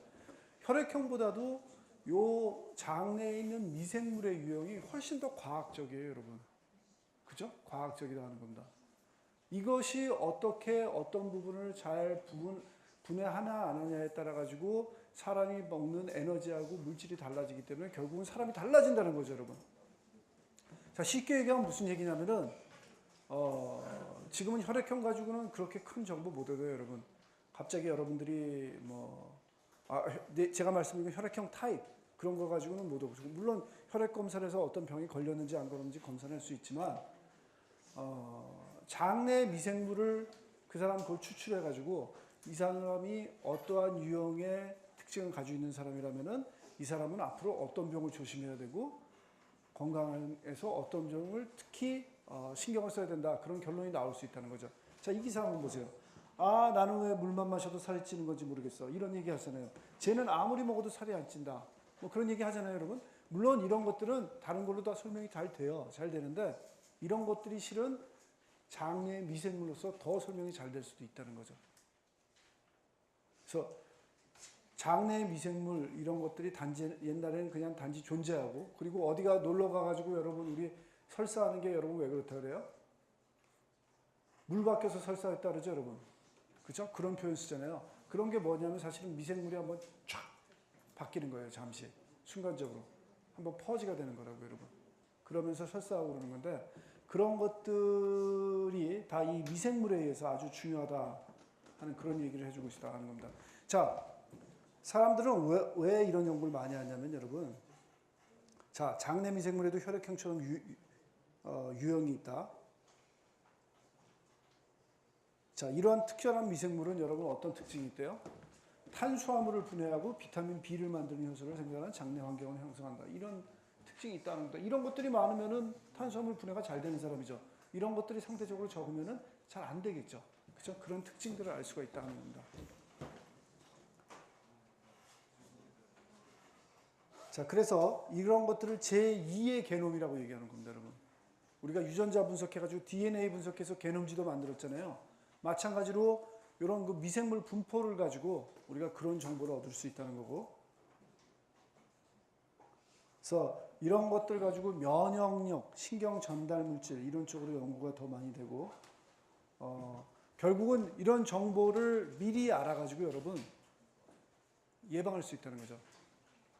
혈액형보다도 요 장내에 있는 미생물의 유형이 훨씬 더 과학적이에요, 여러분. 그죠? 과학적이라는 겁니다. 이것이 어떻게 어떤 부분을 잘 분해하나 안 하냐에 따라 가지고 사람이 먹는 에너지하고 물질이 달라지기 때문에 결국은 사람이 달라진다는 거죠, 여러분. 자, 쉽게 얘기하면 무슨 얘기냐면은 지금은 혈액형 가지고는 그렇게 큰 정보 못 얻어요, 여러분. 갑자기 여러분들이 제가 말씀드린 혈액형 타입 그런 거 가지고는 못 얻고 물론 혈액 검사를 해서 어떤 병이 걸렸는지 안 걸렸는지 검사할 수 있지만 장내 미생물을 그 사람 그걸 추출해 가지고 이 사람이 어떠한 유형의 특징을 가지고 있는 사람이라면은 이 사람은 앞으로 어떤 병을 조심해야 되고 건강에서 어떤 점을 특히 신경을 써야 된다. 그런 결론이 나올 수 있다는 거죠. 자, 이 기사 한번 보세요. 나는 왜 물만 마셔도 살이 찌는 건지 모르겠어. 이런 얘기 하잖아요. 쟤는 아무리 먹어도 살이 안 찐다. 뭐 그런 얘기 하잖아요, 여러분. 물론 이런 것들은 다른 걸로 다 설명이 잘 돼요. 잘 되는데 이런 것들이 실은 장내 미생물로서 더 설명이 잘 될 수도 있다는 거죠. 그래서 장내 미생물 이런 것들이 옛날에는 그냥 단지 존재하고 그리고 어디가 놀러 가가지고 여러분 우리 설사하는 게 여러분 왜 그렇다 그래요? 물 밖에서 설사했다 그러죠, 여러분. 그죠? 그런 표현 쓰잖아요. 그런 게 뭐냐면 사실은 미생물이 한번 쫙 바뀌는 거예요, 잠시. 순간적으로. 한번 퍼지가 되는 거라고, 여러분. 그러면서 설사하고 그러는 건데 그런 것들이 다 이 미생물에 의해서 아주 중요하다 하는 그런 얘기를 해주고 있다 하는 겁니다. 자, 사람들은 왜 이런 연구를 많이 하냐면 여러분, 자, 장내 미생물에도 혈액형처럼 유형이 있다. 자, 이러한 특별한 미생물은 여러분 어떤 특징이 있대요? 탄수화물을 분해하고 비타민 B를 만드는 효소를 생산하는 장내 환경을 형성한다. 이런 특징이 있다는 겁니다. 이런 것들이 많으면은 탄수화물 분해가 잘 되는 사람이죠. 이런 것들이 상대적으로 적으면은 잘 안 되겠죠. 그렇죠? 그런 특징들을 알 수가 있다는 겁니다. 자, 그래서 이런 것들을 제2의 게놈이라고 얘기하는 겁니다, 여러분. 우리가 유전자 분석해가지고 DNA 분석해서 게놈지도 만들었잖아요. 마찬가지로 이런 그 미생물 분포를 가지고 우리가 그런 정보를 얻을 수 있다는 거고. 그래서 이런 것들 가지고 면역력, 신경 전달 물질 이런 쪽으로 연구가 더 많이 되고, 결국은 이런 정보를 미리 알아가지고 여러분 예방할 수 있다는 거죠.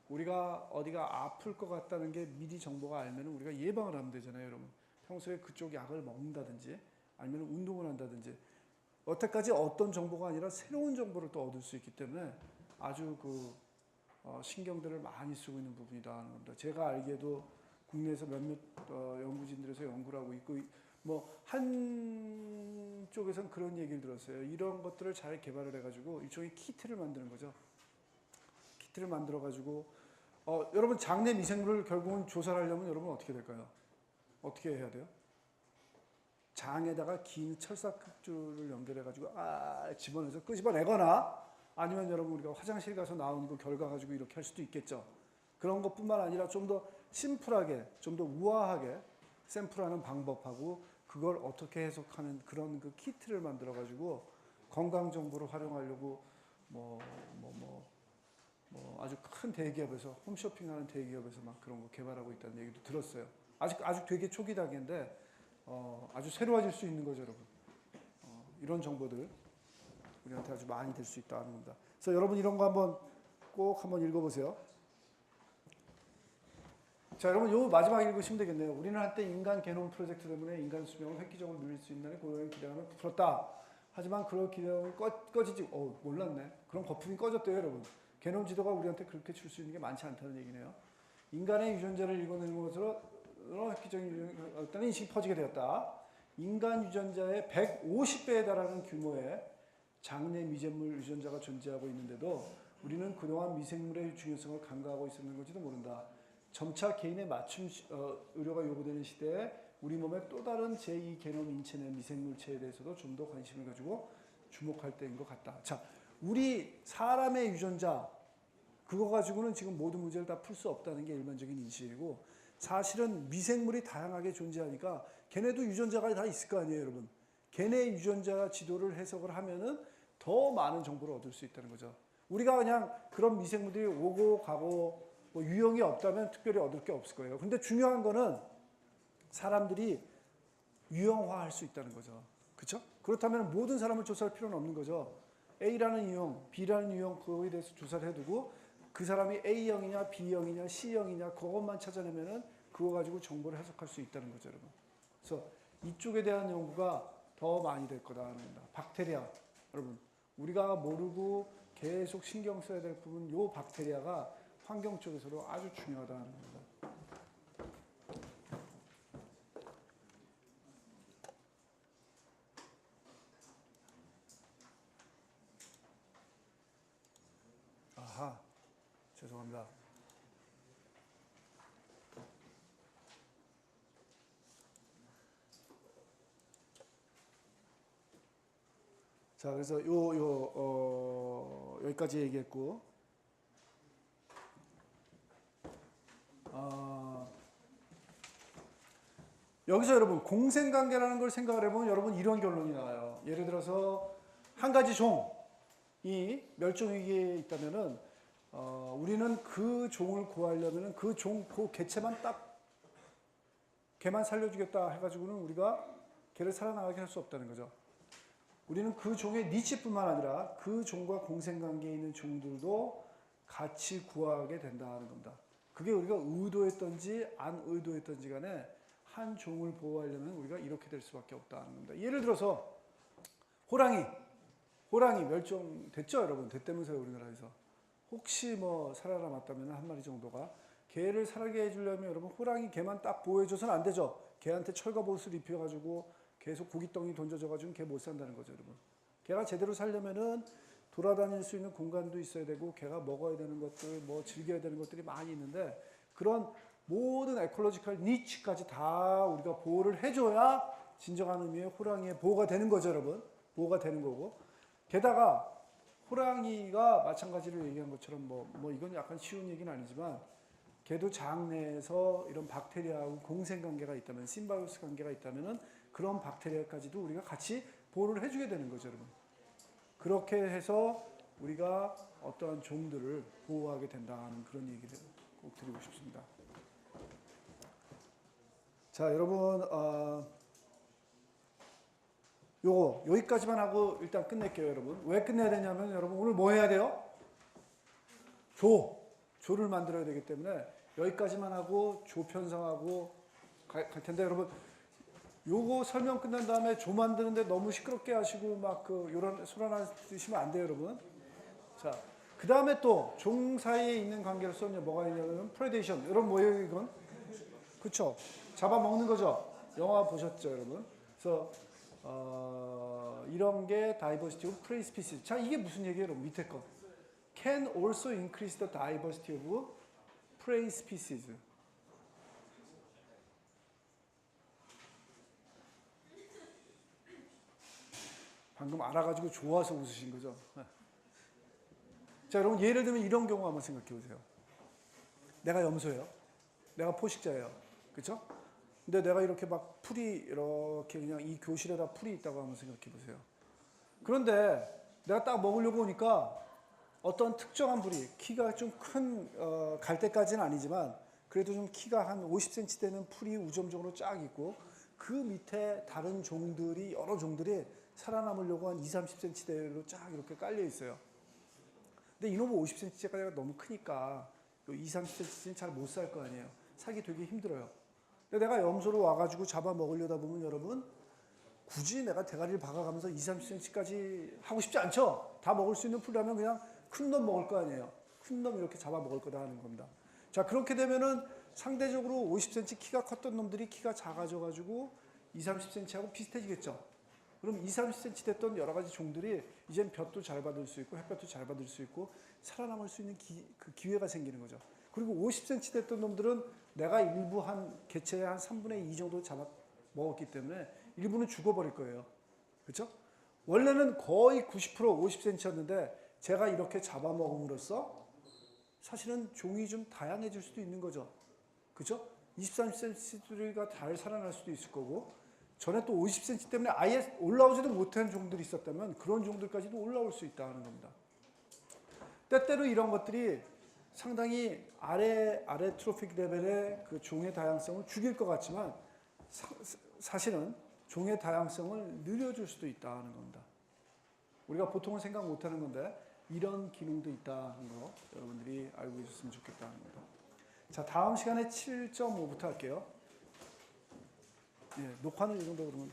우리가 어디가 아플 것 같다는 게 미리 정보가 알면 우리가 예방을 하면 되잖아요, 여러분. 평소에 그쪽 약을 먹는다든지 아니면 운동을 한다든지 여태까지 어떤 정보가 아니라 새로운 정보를 또 얻을 수 있기 때문에 아주 신경들을 많이 쓰고 있는 부분이다 하는 겁니다. 제가 알기에도 국내에서 몇몇 연구진들에서 연구를 하고 있고 뭐 한쪽에서는 그런 얘기를 들었어요. 이런 것들을 잘 개발을 해가지고 일종의 키트를 만드는 거죠. 키트를 만들어가지고 여러분 장내 미생물을 결국은 조사를 하려면 여러분 어떻게 될까요? 어떻게 해야 돼요? 장에다가 긴 철사극줄을 연결해가지고 집어내서 끄집어내거나 아니면 여러분 우리가 화장실 가서 나온 거 결과 가지고 이렇게 할 수도 있겠죠. 그런 것뿐만 아니라 좀 더 심플하게, 좀 더 우아하게 샘플하는 방법하고 그걸 어떻게 해석하는 그런 그 키트를 만들어가지고 건강 정보를 활용하려고 아주 큰 대기업에서 홈쇼핑하는 대기업에서 막 그런 거 개발하고 있다는 얘기도 들었어요. 아주 되게 초기 단계인데 아주 새로워질 수 있는 거죠, 여러분. 이런 정보들 우리한테 아주 많이 될 수 있다는 겁니다. 그래서 여러분 이런 거 꼭 한번 읽어보세요. 자, 여러분 요 마지막 읽으시면 되겠네요. 우리는 한때 인간 게놈 프로젝트 때문에 인간 수명을 획기적으로 늘릴 수 있다는 고유한 기대감을 부풀었다. 하지만 그런 기대감이 꺼지지, 몰랐네. 그런 거품이 꺼졌대요, 여러분. 게놈 지도가 우리한테 그렇게 줄 수 있는 게 많지 않다는 얘기네요. 인간의 유전자를 읽어내는 것으로 획기적인 어떤 인식이 퍼지게 되었다. 인간 유전자의 150배에 달하는 규모의 장내 미생물 유전자가 존재하고 있는데도 우리는 그동안 미생물의 중요성을 간과하고 있었는 건지도 모른다. 점차 개인의 맞춤 의료가 요구되는 시대에 우리 몸의 또 다른 제2 게놈 인체 내 미생물체에 대해서도 좀 더 관심을 가지고 주목할 때인 것 같다. 자, 우리 사람의 유전자 그거 가지고는 지금 모든 문제를 다 풀 수 없다는 게 일반적인 인식이고 사실은 미생물이 다양하게 존재하니까 걔네도 유전자가 다 있을 거 아니에요, 여러분. 걔네 유전자 지도를 해석을 하면은 더 많은 정보를 얻을 수 있다는 거죠. 우리가 그냥 그런 미생물들이 오고 가고 유형이 없다면 특별히 얻을 게 없을 거예요. 근데 중요한 거는 사람들이 유형화할 수 있다는 거죠. 그렇죠? 그렇다면 모든 사람을 조사할 필요는 없는 거죠. A라는 유형, B라는 유형 그거에 대해서 조사를 해두고 그 사람이 A형이냐 B형이냐 C형이냐 그것만 찾아내면은 그거 가지고 정보를 해석할 수 있다는 거죠, 여러분. 그래서 이쪽에 대한 연구가 더 많이 될 거다라는 겁니다. 박테리아, 여러분 우리가 모르고 계속 신경 써야 될 부분 요 박테리아가 환경 쪽에서도 아주 중요하다는 겁니다. 아하, 죄송합니다. 자, 그래서 여기까지 얘기했고, 여기서 여러분 공생관계라는 걸 생각을 해보면 여러분 이런 결론이 나와요. 예를 들어서 한 가지 종이 멸종위기에 있다면은 우리는 그 종을 구하려면은 그 개체만 딱 걔만 살려주겠다 해가지고는 우리가 걔를 살아나가게 할 수 없다는 거죠. 우리는 그 종의 니치뿐만 아니라 그 종과 공생관계에 있는 종들도 같이 구하게 된다는 겁니다. 그게 우리가 의도했던지 안 의도했던지 간에 한 종을 보호하려면 우리가 이렇게 될 수밖에 없다는 겁니다. 예를 들어서 호랑이 멸종됐죠, 여러분. 됐다면서요, 우리나라에서. 혹시 살아남았다면 한 마리 정도가 개를 살게 해주려면 여러분 호랑이 개만 딱 보호해줘서는 안 되죠. 개한테 철거보호를 입혀가지고 계속 고깃덩이 던져줘가지고 개 못 산다는 거죠, 여러분. 개가 제대로 살려면은 돌아다닐 수 있는 공간도 있어야 되고 걔가 먹어야 되는 것들, 뭐 즐겨야 되는 것들이 많이 있는데 그런 모든 에콜로지컬 니치까지 다 우리가 보호를 해줘야 진정한 의미의 호랑이의 보호가 되는 거죠, 여러분. 보호가 되는 거고. 게다가 호랑이가 마찬가지로 얘기한 것처럼 뭐 이건 약간 쉬운 얘기는 아니지만 걔도 장 내에서 이런 박테리아하고 공생 관계가 있다면, 심바이오스 관계가 있다면은 그런 박테리아까지도 우리가 같이 보호를 해주게 되는 거죠, 여러분. 그렇게 해서 우리가 어떠한 종들을 보호하게 된다는 그런 얘기를 꼭 드리고 싶습니다. 자, 여러분, 요거 여기까지만 하고 일단 끝낼게요, 여러분. 왜 끝내야 되냐면 여러분 오늘 뭐 해야 돼요? 조를 만들어야 되기 때문에 여기까지만 하고 조 편성하고 갈 텐데 여러분 요거 설명 끝난 다음에 조 만드는데 너무 시끄럽게 하시고 막 요런 소란 하시면 안 돼요, 여러분. 자, 그 다음에 또 종 사이에 있는 관계로서 뭐가 있냐면 프레데이션. 여러분 뭐예요, 이건? 그쵸? 잡아먹는 거죠? 영화 보셨죠, 여러분? 그래서 이런 게 diversity of prey species. 자, 이게 무슨 얘기예요, 여러분? 밑에 거. Can also increase the diversity of prey species. 방금 알아가지고 좋아서 웃으신 거죠? 자, 여러분 예를 들면 이런 경우 한번 생각해 보세요. 내가 염소예요. 내가 포식자예요. 그렇죠? 근데 내가 이렇게 막 풀이 이렇게 그냥 이 교실에다 풀이 있다고 한번 생각해 보세요. 그런데 내가 딱 먹으려고 오니까 어떤 특정한 부리, 키가 좀 큰 갈대까지는 아니지만 그래도 좀 키가 한 50cm 되는 풀이 우점적으로 쫙 있고 그 밑에 다른 종들이 여러 종들이 살아남으려고 한 20-30cm대로 쫙 이렇게 깔려 있어요. 근데 이놈은 50cm까지가 너무 크니까 20-30cm는 잘 못 살 거 아니에요. 살기 되게 힘들어요. 근데 내가 염소로 와가지고 잡아먹으려다 보면 여러분 굳이 내가 대가리를 박아가면서 20-30cm까지 하고 싶지 않죠? 다 먹을 수 있는 풀이라면 그냥 큰 놈 먹을 거 아니에요. 큰 놈 이렇게 잡아먹을 거다 하는 겁니다. 자, 그렇게 되면은 상대적으로 50cm 키가 컸던 놈들이 키가 작아져가지고 20-30cm하고 비슷해지겠죠? 그럼 20-30cm 됐던 여러 가지 종들이 이젠 볕도 잘 받을 수 있고 햇볕도 잘 받을 수 있고 살아남을 수 있는 그 기회가 생기는 거죠. 그리고 50cm 됐던 놈들은 내가 일부 한 개체의 한 3분의 2 정도 잡아 먹었기 때문에 일부는 죽어버릴 거예요. 그렇죠? 원래는 거의 90% 50cm였는데 제가 이렇게 잡아먹음으로써 사실은 종이 좀 다양해질 수도 있는 거죠. 그렇죠? 20-30cm가 잘 살아날 수도 있을 거고 전에 또 50cm 때문에 아예 올라오지도 못한 종들이 있었다면 그런 종들까지도 올라올 수 있다는 겁니다. 때때로 이런 것들이 상당히 아래 트로픽 레벨의 그 종의 다양성을 죽일 것 같지만 사실은 종의 다양성을 늘려줄 수도 있다는 겁니다. 우리가 보통은 생각 못하는 건데 이런 기능도 있다는 거 여러분들이 알고 계셨으면 좋겠다는 겁니다. 자, 다음 시간에 7.5부터 할게요. 예, 녹화는 이 정도 그러면